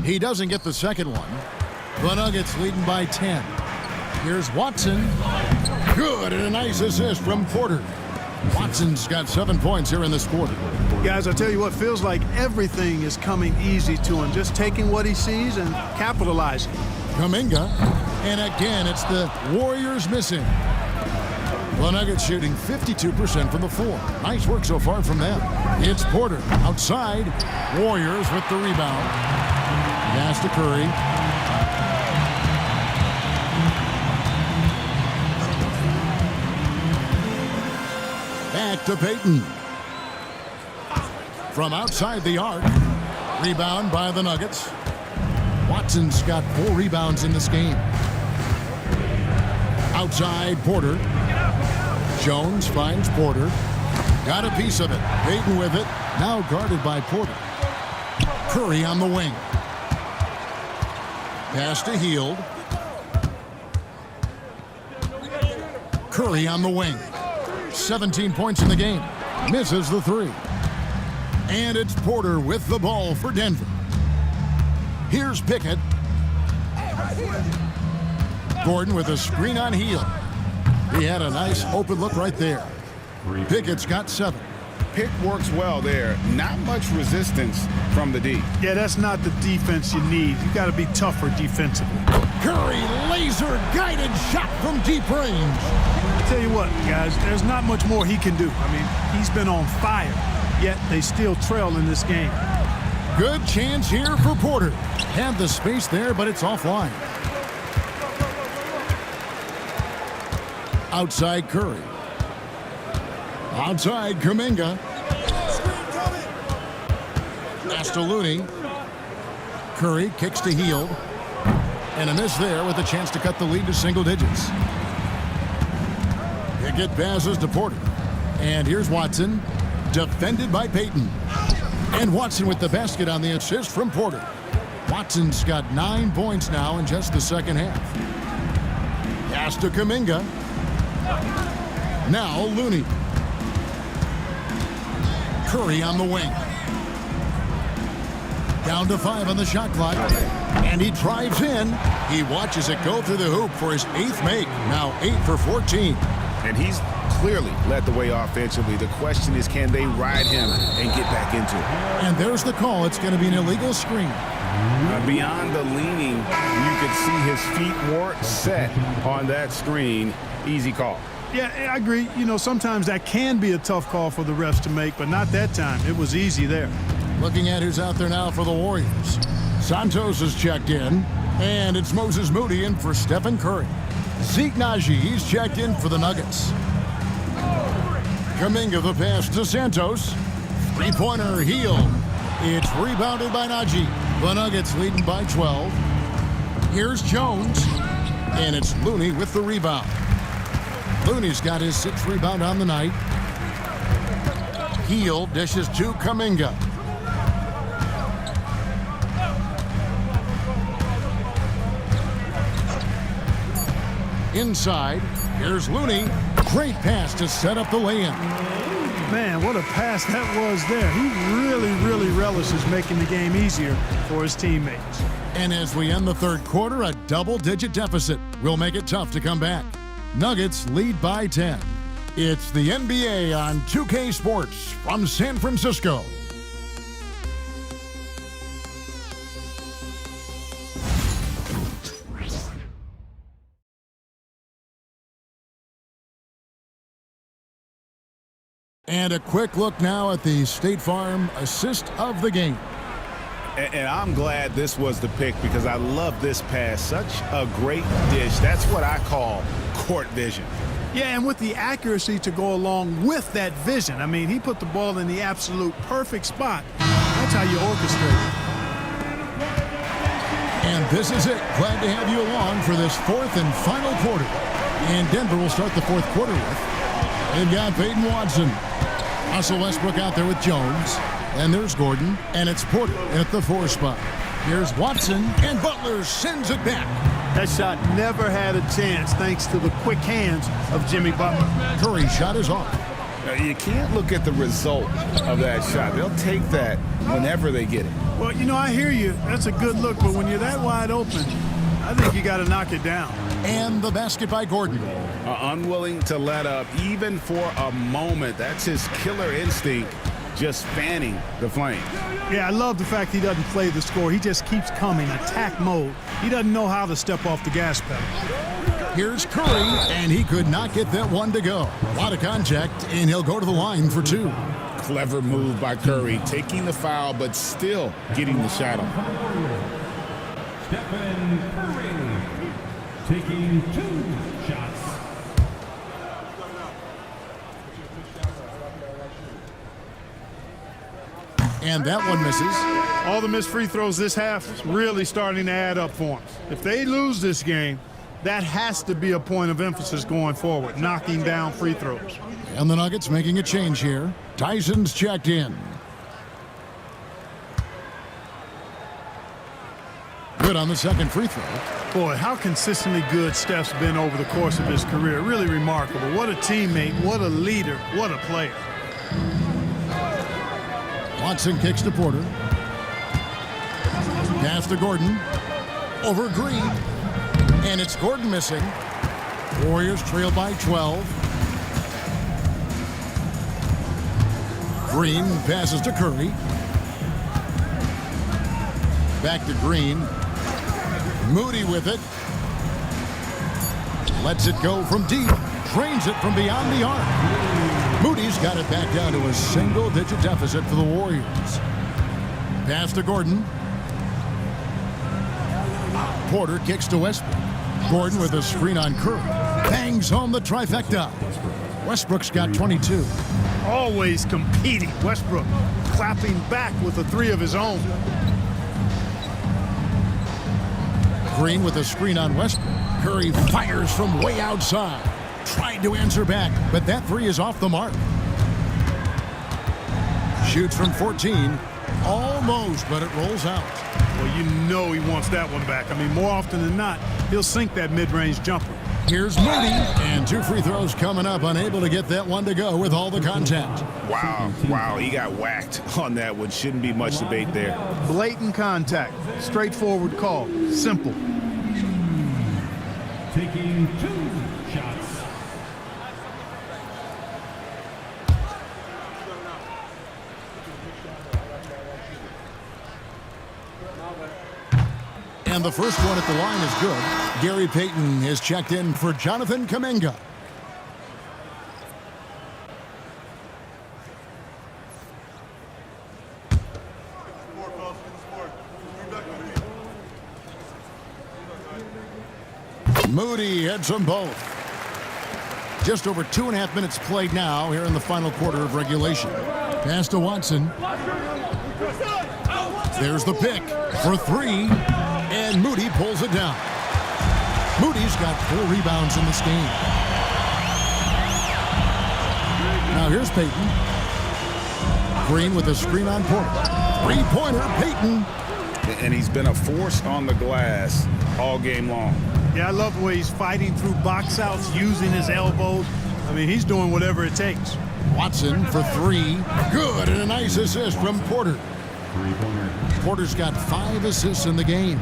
He doesn't get the second one. The Nuggets leading by 10. Here's Watson. Good, and a nice assist from Porter. Watson's got 7 points here in this quarter. Guys, I tell you what, feels like everything is coming easy to him. Just taking what he sees and capitalizing. Kuminga, and again, it's the Warriors missing. The Nuggets shooting 52% from the floor. Nice work so far from them. It's Porter outside. Warriors with the rebound. Pass to Curry. Back to Payton. From outside the arc. Rebound by the Nuggets. Watson's got 4 rebounds in this game. Outside Porter. Jones finds Porter. Got a piece of it. Payton with it. Now guarded by Porter. Curry on the wing. Pass to Hield. Curry on the wing. 17 points in the game. Misses the 3. And it's Porter with the ball for Denver. Here's Pickett. Gordon with a screen on Hield. He had a nice open look right there. Pickett's got 7. Pick works well there. Not much resistance from the D. Yeah, that's not the defense you need. You got to be tougher defensively. Curry, laser-guided shot from deep range. I tell you what, guys, there's not much more he can do. I mean, he's been on fire, yet they still trail in this game. Good chance here for Porter. Had the space there, but it's offline. Outside Curry. Outside Kuminga. Pass to Looney. Curry kicks to Hield. And a miss there with a chance to cut the lead to single digits. Pickett passes to Porter. And here's Watson. Defended by Payton. And Watson with the basket on the assist from Porter. Watson's got 9 points now in just the second half. Pass to Kuminga. Now Looney. Curry on the wing. Down to 5 on the shot clock. And he drives in. He watches it go through the hoop for his 8th make. Now 8 for 14. And he's clearly led the way offensively. The question is, can they ride him and get back into it? And there's the call. It's going to be an illegal screen. Beyond the leaning, you could see his feet weren't set on that screen. Easy call. Yeah, I agree. You know, sometimes that can be a tough call for the refs to make, but not that time. It was easy there. Looking at who's out there now for the Warriors. Santos has checked in, and it's Moses Moody in for Stephen Curry. Zeke Naji, he's checked in for the Nuggets. Kuminga the pass to Santos. 3-pointer Hield. It's rebounded by Naji. The Nuggets leading by 12. Here's Jones, and it's Looney with the rebound. Looney's got his 6th rebound on the night. Hield dishes to Kuminga. Inside, here's Looney. Great pass to set up the lay-in. Man, what a pass that was there. He really relishes making the game easier for his teammates. And as we end the third quarter, a double-digit deficit will make it tough to come back. Nuggets lead by 10. It's the NBA on 2K Sports from San Francisco. And a quick look now at the State Farm assist of the game. And I'm glad this was the pick because I love this pass. Such a great dish. That's what I call court vision. Yeah, and with the accuracy to go along with that vision. I mean, he put the ball in the absolute perfect spot. That's how you orchestrate it. And this is it. Glad to have you along for this fourth and final quarter. And Denver will start the fourth quarter with. They've got Peyton Watson. Russell Westbrook out there with Jones. And there's Gordon, and it's Porter at the 4 spot. Here's Watson, and Butler sends it back. That shot never had a chance thanks to the quick hands of Jimmy Butler. Curry's shot is off. You can't look at the result of that shot. They'll take that whenever they get it. Well, you know, I hear you. That's a good look, but when you're that wide open, I think you got to knock it down. And the basket by Gordon. Unwilling to let up even for a moment. That's his killer instinct. Just fanning the flame. Yeah, I love the fact he doesn't play the score. He just keeps coming, attack mode. He doesn't know how to step off the gas pedal. Here's Curry, and he could not get that one to go. A lot of contact, and he'll go to the line for 2. Clever move by Curry, taking the foul, but still getting the shot off. Stephen Curry taking 2 shots. And that one misses. All the missed free throws this half is really starting to add up for them. If they lose this game, that has to be a point of emphasis going forward, knocking down free throws. And the Nuggets making a change here. Tyson's checked in. Good on the second free throw. Boy, how consistently good Steph's been over the course of his career. Really remarkable. What a teammate, what a leader, what a player. Watson kicks to Porter. Pass to Gordon. Over Green. And it's Gordon missing. Warriors trail by 12. Green passes to Curry. Back to Green. Moody with it. Lets it go from deep. Drains it from beyond the arc. Moody's got it back down to a single-digit deficit for the Warriors. Pass to Gordon. Porter kicks to Westbrook. Gordon with a screen on Curry. Bangs home the trifecta. Westbrook's got 22. Always competing. Westbrook clapping back with a 3 of his own. Green with a screen on Westbrook. Curry fires from way outside. Tried to answer back, but that 3 is off the mark. Shoots from 14. Almost, but it rolls out. Well, you know he wants that one back. I mean, more often than not, he'll sink that mid-range jumper. Here's Moody, and 2 free throws coming up, unable to get that one to go with all the contact. Wow, he got whacked on that one. Shouldn't be much debate there. Blatant contact, straightforward call, simple. Taking 2 shots. And the first one at the line is good. Gary Payton has checked in for Jonathan Kuminga. Moody hits them both. Just over 2.5 minutes played now here in the final quarter of regulation. Pass to Watson. There's the pick for 3. And Moody pulls it down. Moody's got 4 rebounds in this game. Now here's Payton. Green with a screen on Porter. 3-pointer, Payton. And he's been a force on the glass all game long. Yeah, I love the way he's fighting through box outs, using his elbows. I mean, he's doing whatever it takes. Watson for 3. Good, and a nice assist from Porter. Porter's got 5 assists in the game.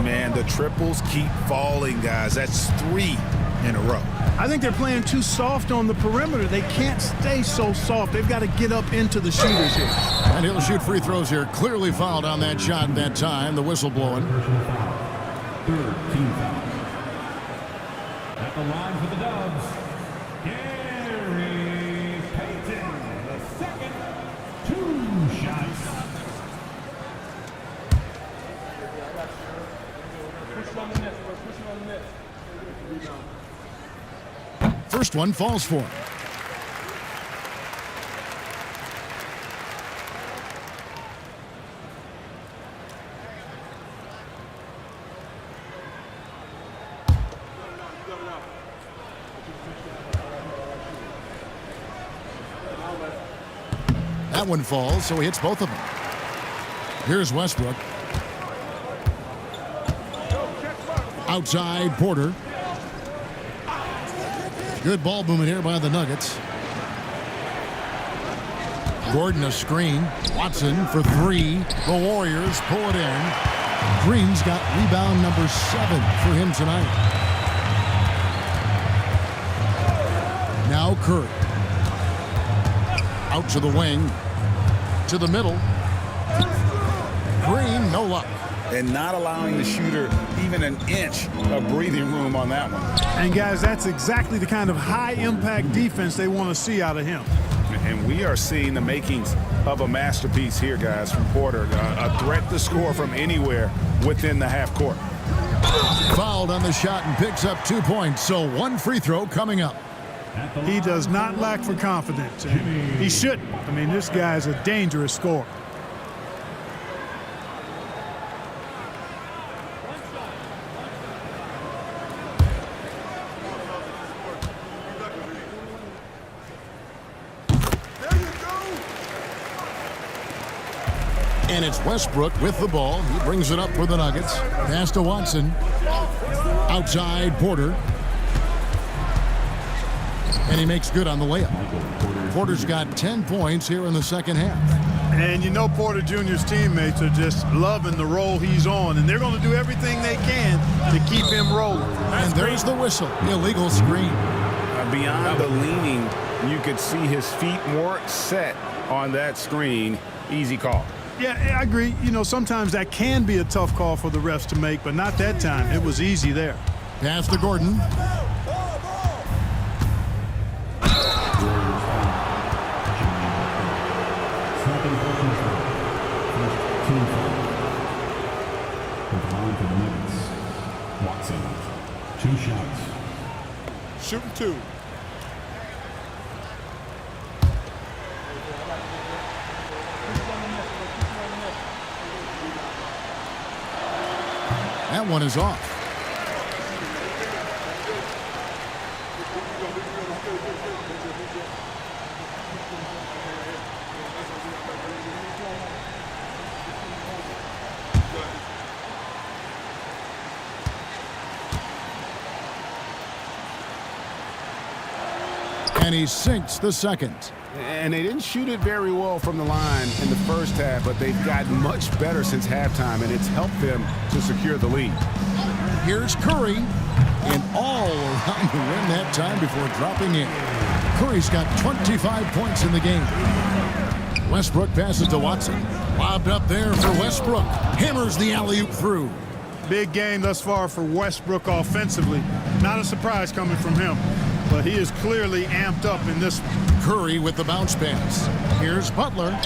Man, the triples keep falling, guys. That's 3 in a row. I think they're playing too soft on the perimeter. They can't stay so soft. They've got to get up into the shooters here. And he'll shoot free throws here. Clearly fouled on that shot that time. The whistle blowing. Third team foul. At the line for the Dubs, Gary Payton, the second, 2 shots. First one falls for him. That one falls, so he hits both of them. Here's Westbrook. Outside, Porter. Good ball movement here by the Nuggets. Gordon a screen. Watson for 3. The Warriors pull it in. Green's got rebound number 7 for him tonight. Now Curry. Out to the wing. To the middle. Green, no luck. And not allowing the shooter even an inch of breathing room on that one. And guys, that's exactly the kind of high-impact defense they want to see out of him. And we are seeing the makings of a masterpiece here, guys, from Porter. A threat to score from anywhere within the half court. Fouled on the shot and picks up 2 points. So 1 free throw coming up. He does not lack for confidence. He shouldn't. I mean, this guy is a dangerous scorer. And it's Westbrook with the ball. He brings it up for the Nuggets. Pass to Watson. Outside, Porter. And he makes good on the layup. Porter's got 10 points here in the second half. And you know Porter Jr.'s teammates are just loving the role he's on, and they're going to do everything they can to keep him rolling. And there's the whistle. Illegal screen. Beyond the leaning, you could see his feet more set on that screen. Easy call. Yeah, I agree. You know, sometimes that can be a tough call for the refs to make, but not that time. It was easy there. Pass to Gordon. Watson, 2 shots. Shooting 2. That one is off. And he sinks the second. And they didn't shoot it very well from the line in the first half, but they've gotten much better since halftime, and it's helped them to secure the lead. Here's Curry, and all around the rim that time before dropping in. Curry's got 25 points in the game. Westbrook passes to Watson. Lobbed up there for Westbrook. Hammers the alley-oop through. Big game thus far for Westbrook offensively. Not a surprise coming from him, but he is clearly amped up in this one. Curry with the bounce pass. Here's Butler.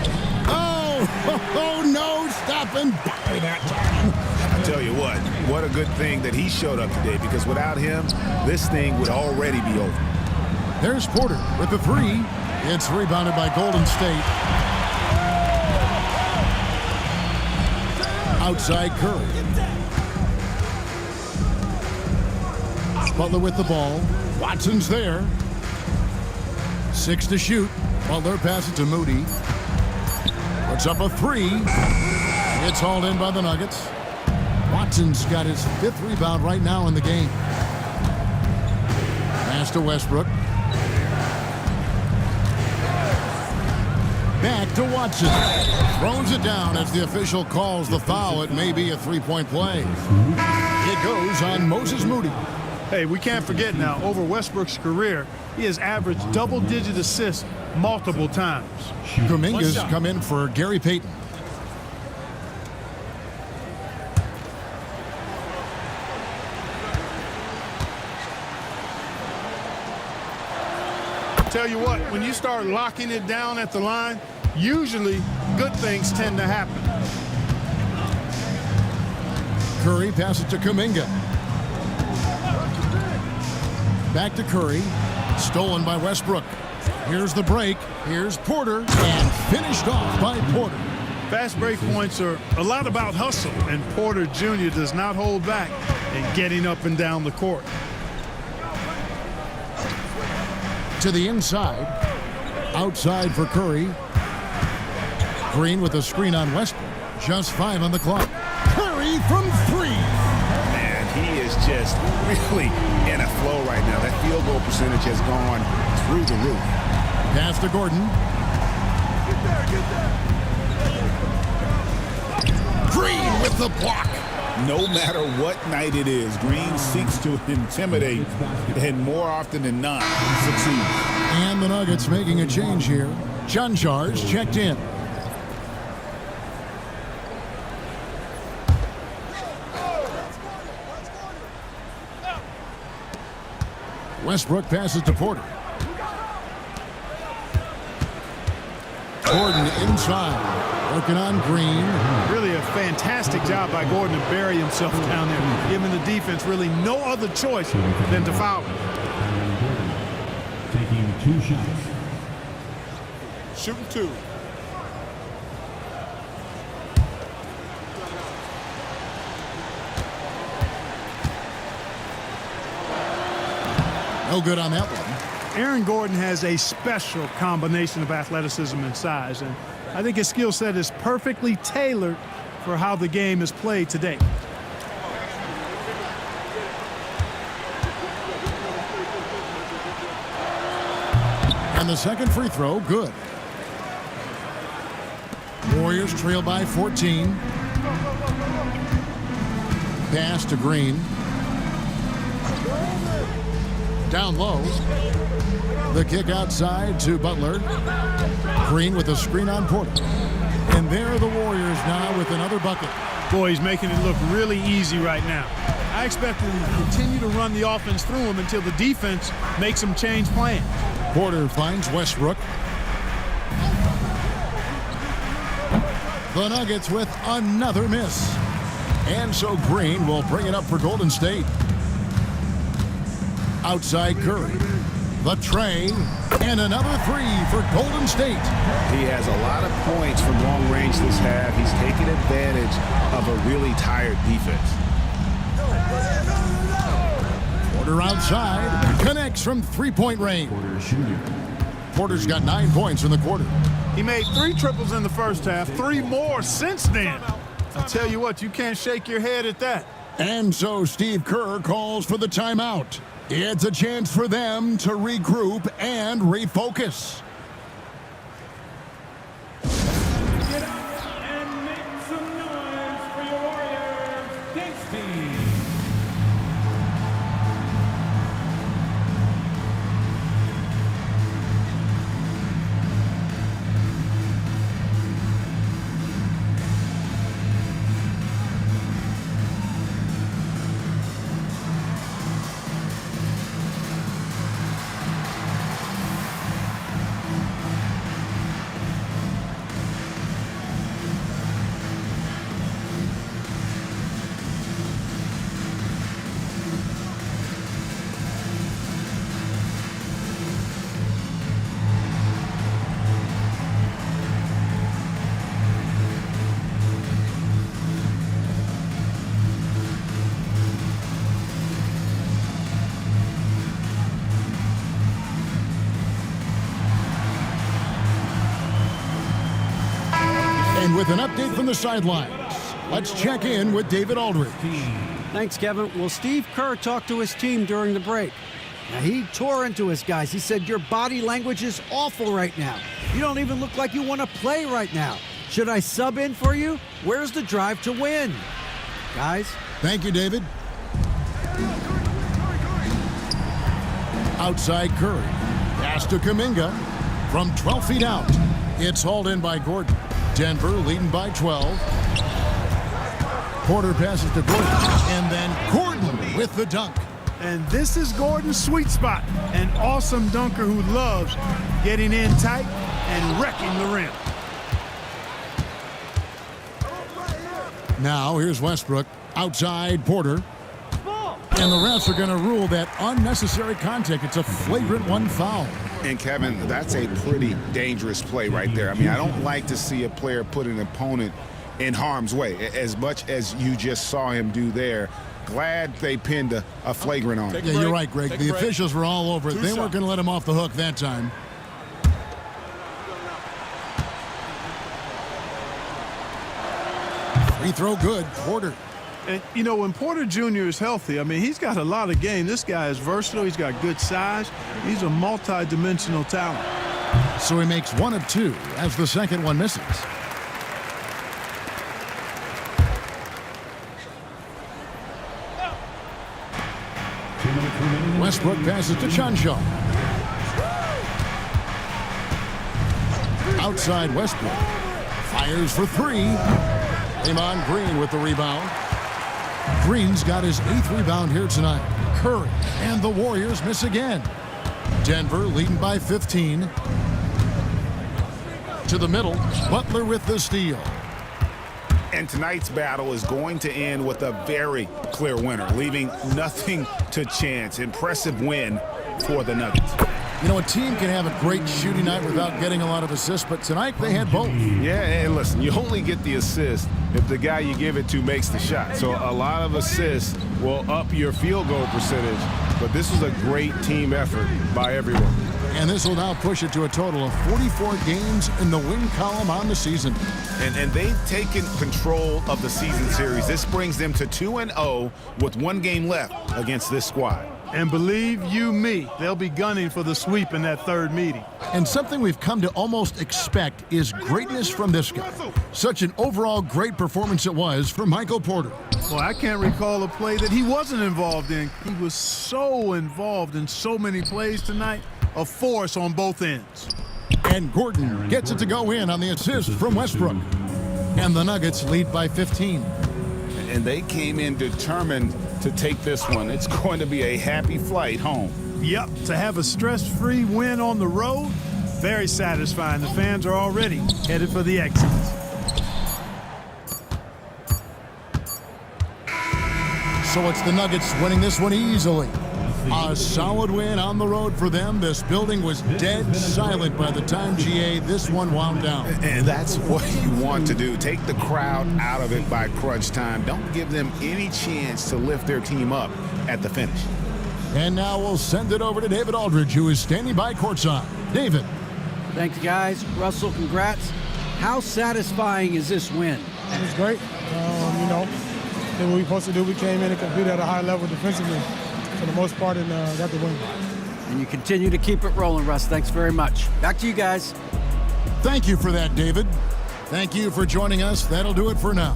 Oh, no, stopping by that time. I tell you what a good thing that he showed up today, because without him, this thing would already be over. There's Porter with the 3. It's rebounded by Golden State. Outside Curry. Butler with the ball. Watson's there. 6 to shoot. Butler passes to Moody. Puts up a 3. It's hauled in by the Nuggets. Watson's got his 5th rebound right now in the game. Pass to Westbrook. Back to Watson. Throws it down as the official calls the foul. It may be a 3-point play. It goes on Moses Moody. Hey, we can't forget now, over Westbrook's career, he has averaged double-digit assists multiple times. Kuminga's come in for Gary Payton. Tell you what, when you start locking it down at the line, usually good things tend to happen. Curry passes to Kuminga. Back to Curry. Stolen by Westbrook. Here's the break. Here's Porter. And finished off by Porter. Fast break points are a lot about hustle, and Porter Jr. does not hold back in getting up and down the court. To the inside. Outside for Curry. Green with a screen on Westbrook. Just 5 on the clock. Curry from 3. Man, he is just really in a flow right now. That field goal percentage has gone through the roof. Pass to Gordon. Green with the block. No matter what night it is, Green seeks to intimidate, and more often than not, succeeds. And the Nuggets making a change here. Janjar's checked in. Westbrook passes to Porter. Gordon inside. Working on Green. Really a fantastic job by Gordon to bury himself down there, giving the defense really no other choice than to foul him. Taking 2 shots. Shooting 2. No good on that one. Aaron Gordon has a special combination of athleticism and size, and I think his skill set is perfectly tailored for how the game is played today. And the second free throw, good. Warriors trail by 14. Pass to Green. Down low. The kick outside to Butler. Green with a screen on Porter. And there are the Warriors now with another bucket. Boy, he's making it look really easy right now. I expect him to continue to run the offense through him until the defense makes him change plans. Porter finds Westbrook. The Nuggets with another miss. And so Green will bring it up for Golden State. Outside Curry. The tray. And another 3 for Golden State. He has a lot of points from long range this half. He's taking advantage of a really tired defense. Porter outside. Connects from 3-point range. Porter's got 9 points in the quarter. He made 3 triples in the first half, 3 more since then. I tell you what, you can't shake your head at that. And so Steve Kerr calls for the timeout. It's a chance for them to regroup and refocus. Get up and make some noise for your Warriors. Thanks, team. And with an update from the sidelines, let's check in with David Aldridge. Thanks, Kevin. Well, Steve Kerr talked to his team during the break. Now, he tore into his guys. He said, your body language is awful right now. You don't even look like you want to play right now. Should I sub in for you? Where's the drive to win? Guys? Thank you, David. Outside Curry. Pass to Kuminga. From 12 feet out. It's hauled in by Gordon. Denver leading by 12. Porter passes to Gordon. And then Gordon with the dunk. And this is Gordon's sweet spot. An awesome dunker who loves getting in tight and wrecking the rim. Now here's Westbrook. Outside Porter. And the refs are going to rule that unnecessary contact. It's a flagrant one foul. And Kevin, that's a pretty dangerous play right there. I mean, I don't like to see a player put an opponent in harm's way as much as you just saw him do there. Glad they pinned a flagrant on him. Yeah, you're right, Greg. The officials were all over it. They weren't going to let him off the hook that time. Free throw good. Porter. And, you know, when Porter Jr. is healthy, I mean, he's got a lot of game. This guy is versatile. He's got good size. He's a multi-dimensional talent. So he makes 1 of 2 as the second one misses. Westbrook passes to Chanshaw. Outside Westbrook. Fires for 3. Draymond Green with the rebound. Green's got his 8th rebound here tonight. Curry and the Warriors miss again. Denver leading by 15. To the middle, Butler with the steal. And tonight's battle is going to end with a very clear winner, leaving nothing to chance. Impressive win for the Nuggets. You know, a team can have a great shooting night without getting a lot of assists, but tonight they had both. Yeah, and listen, you only get the assist if the guy you give it to makes the shot. So a lot of assists will up your field goal percentage, but this was a great team effort by everyone. And this will now push it to a total of 44 games in the win column on the season. And they've taken control of the season series. This brings them to 2-0 with 1 game left against this squad. And believe you me, they'll be gunning for the sweep in that third meeting. And something we've come to almost expect is greatness from this guy. Such an overall great performance it was for Michael Porter. Well, I can't recall a play that he wasn't involved in. He was so involved in so many plays tonight, a force on both ends. And Gordon gets it to go in on the assist from Westbrook. And the Nuggets lead by 15. And they came in determined to take this one. It's going to be a happy flight home. Yep, to have a stress-free win on the road, very satisfying. The fans are already headed for the exits. So it's the Nuggets winning this one easily. A solid win on the road for them. This building was dead silent by the time, GA, this one wound down. And that's what you want to do. Take the crowd out of it by crunch time. Don't give them any chance to lift their team up at the finish. And now we'll send it over to David Aldridge, who is standing by courtside. David. Thanks, guys. Russell, congrats. How satisfying is this win? It was great. You know, did what we were supposed to do. We came in and competed at a high level defensively for the most part and got the win. And you continue to keep it rolling, Russ. Thanks very much. Back to you guys. Thank you for that, David. Thank you for joining us. That'll do it for now.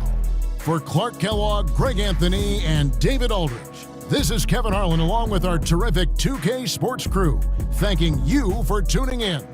For Clark Kellogg, Greg Anthony, and David Aldridge, this is Kevin Harlan along with our terrific 2K Sports crew, thanking you for tuning in.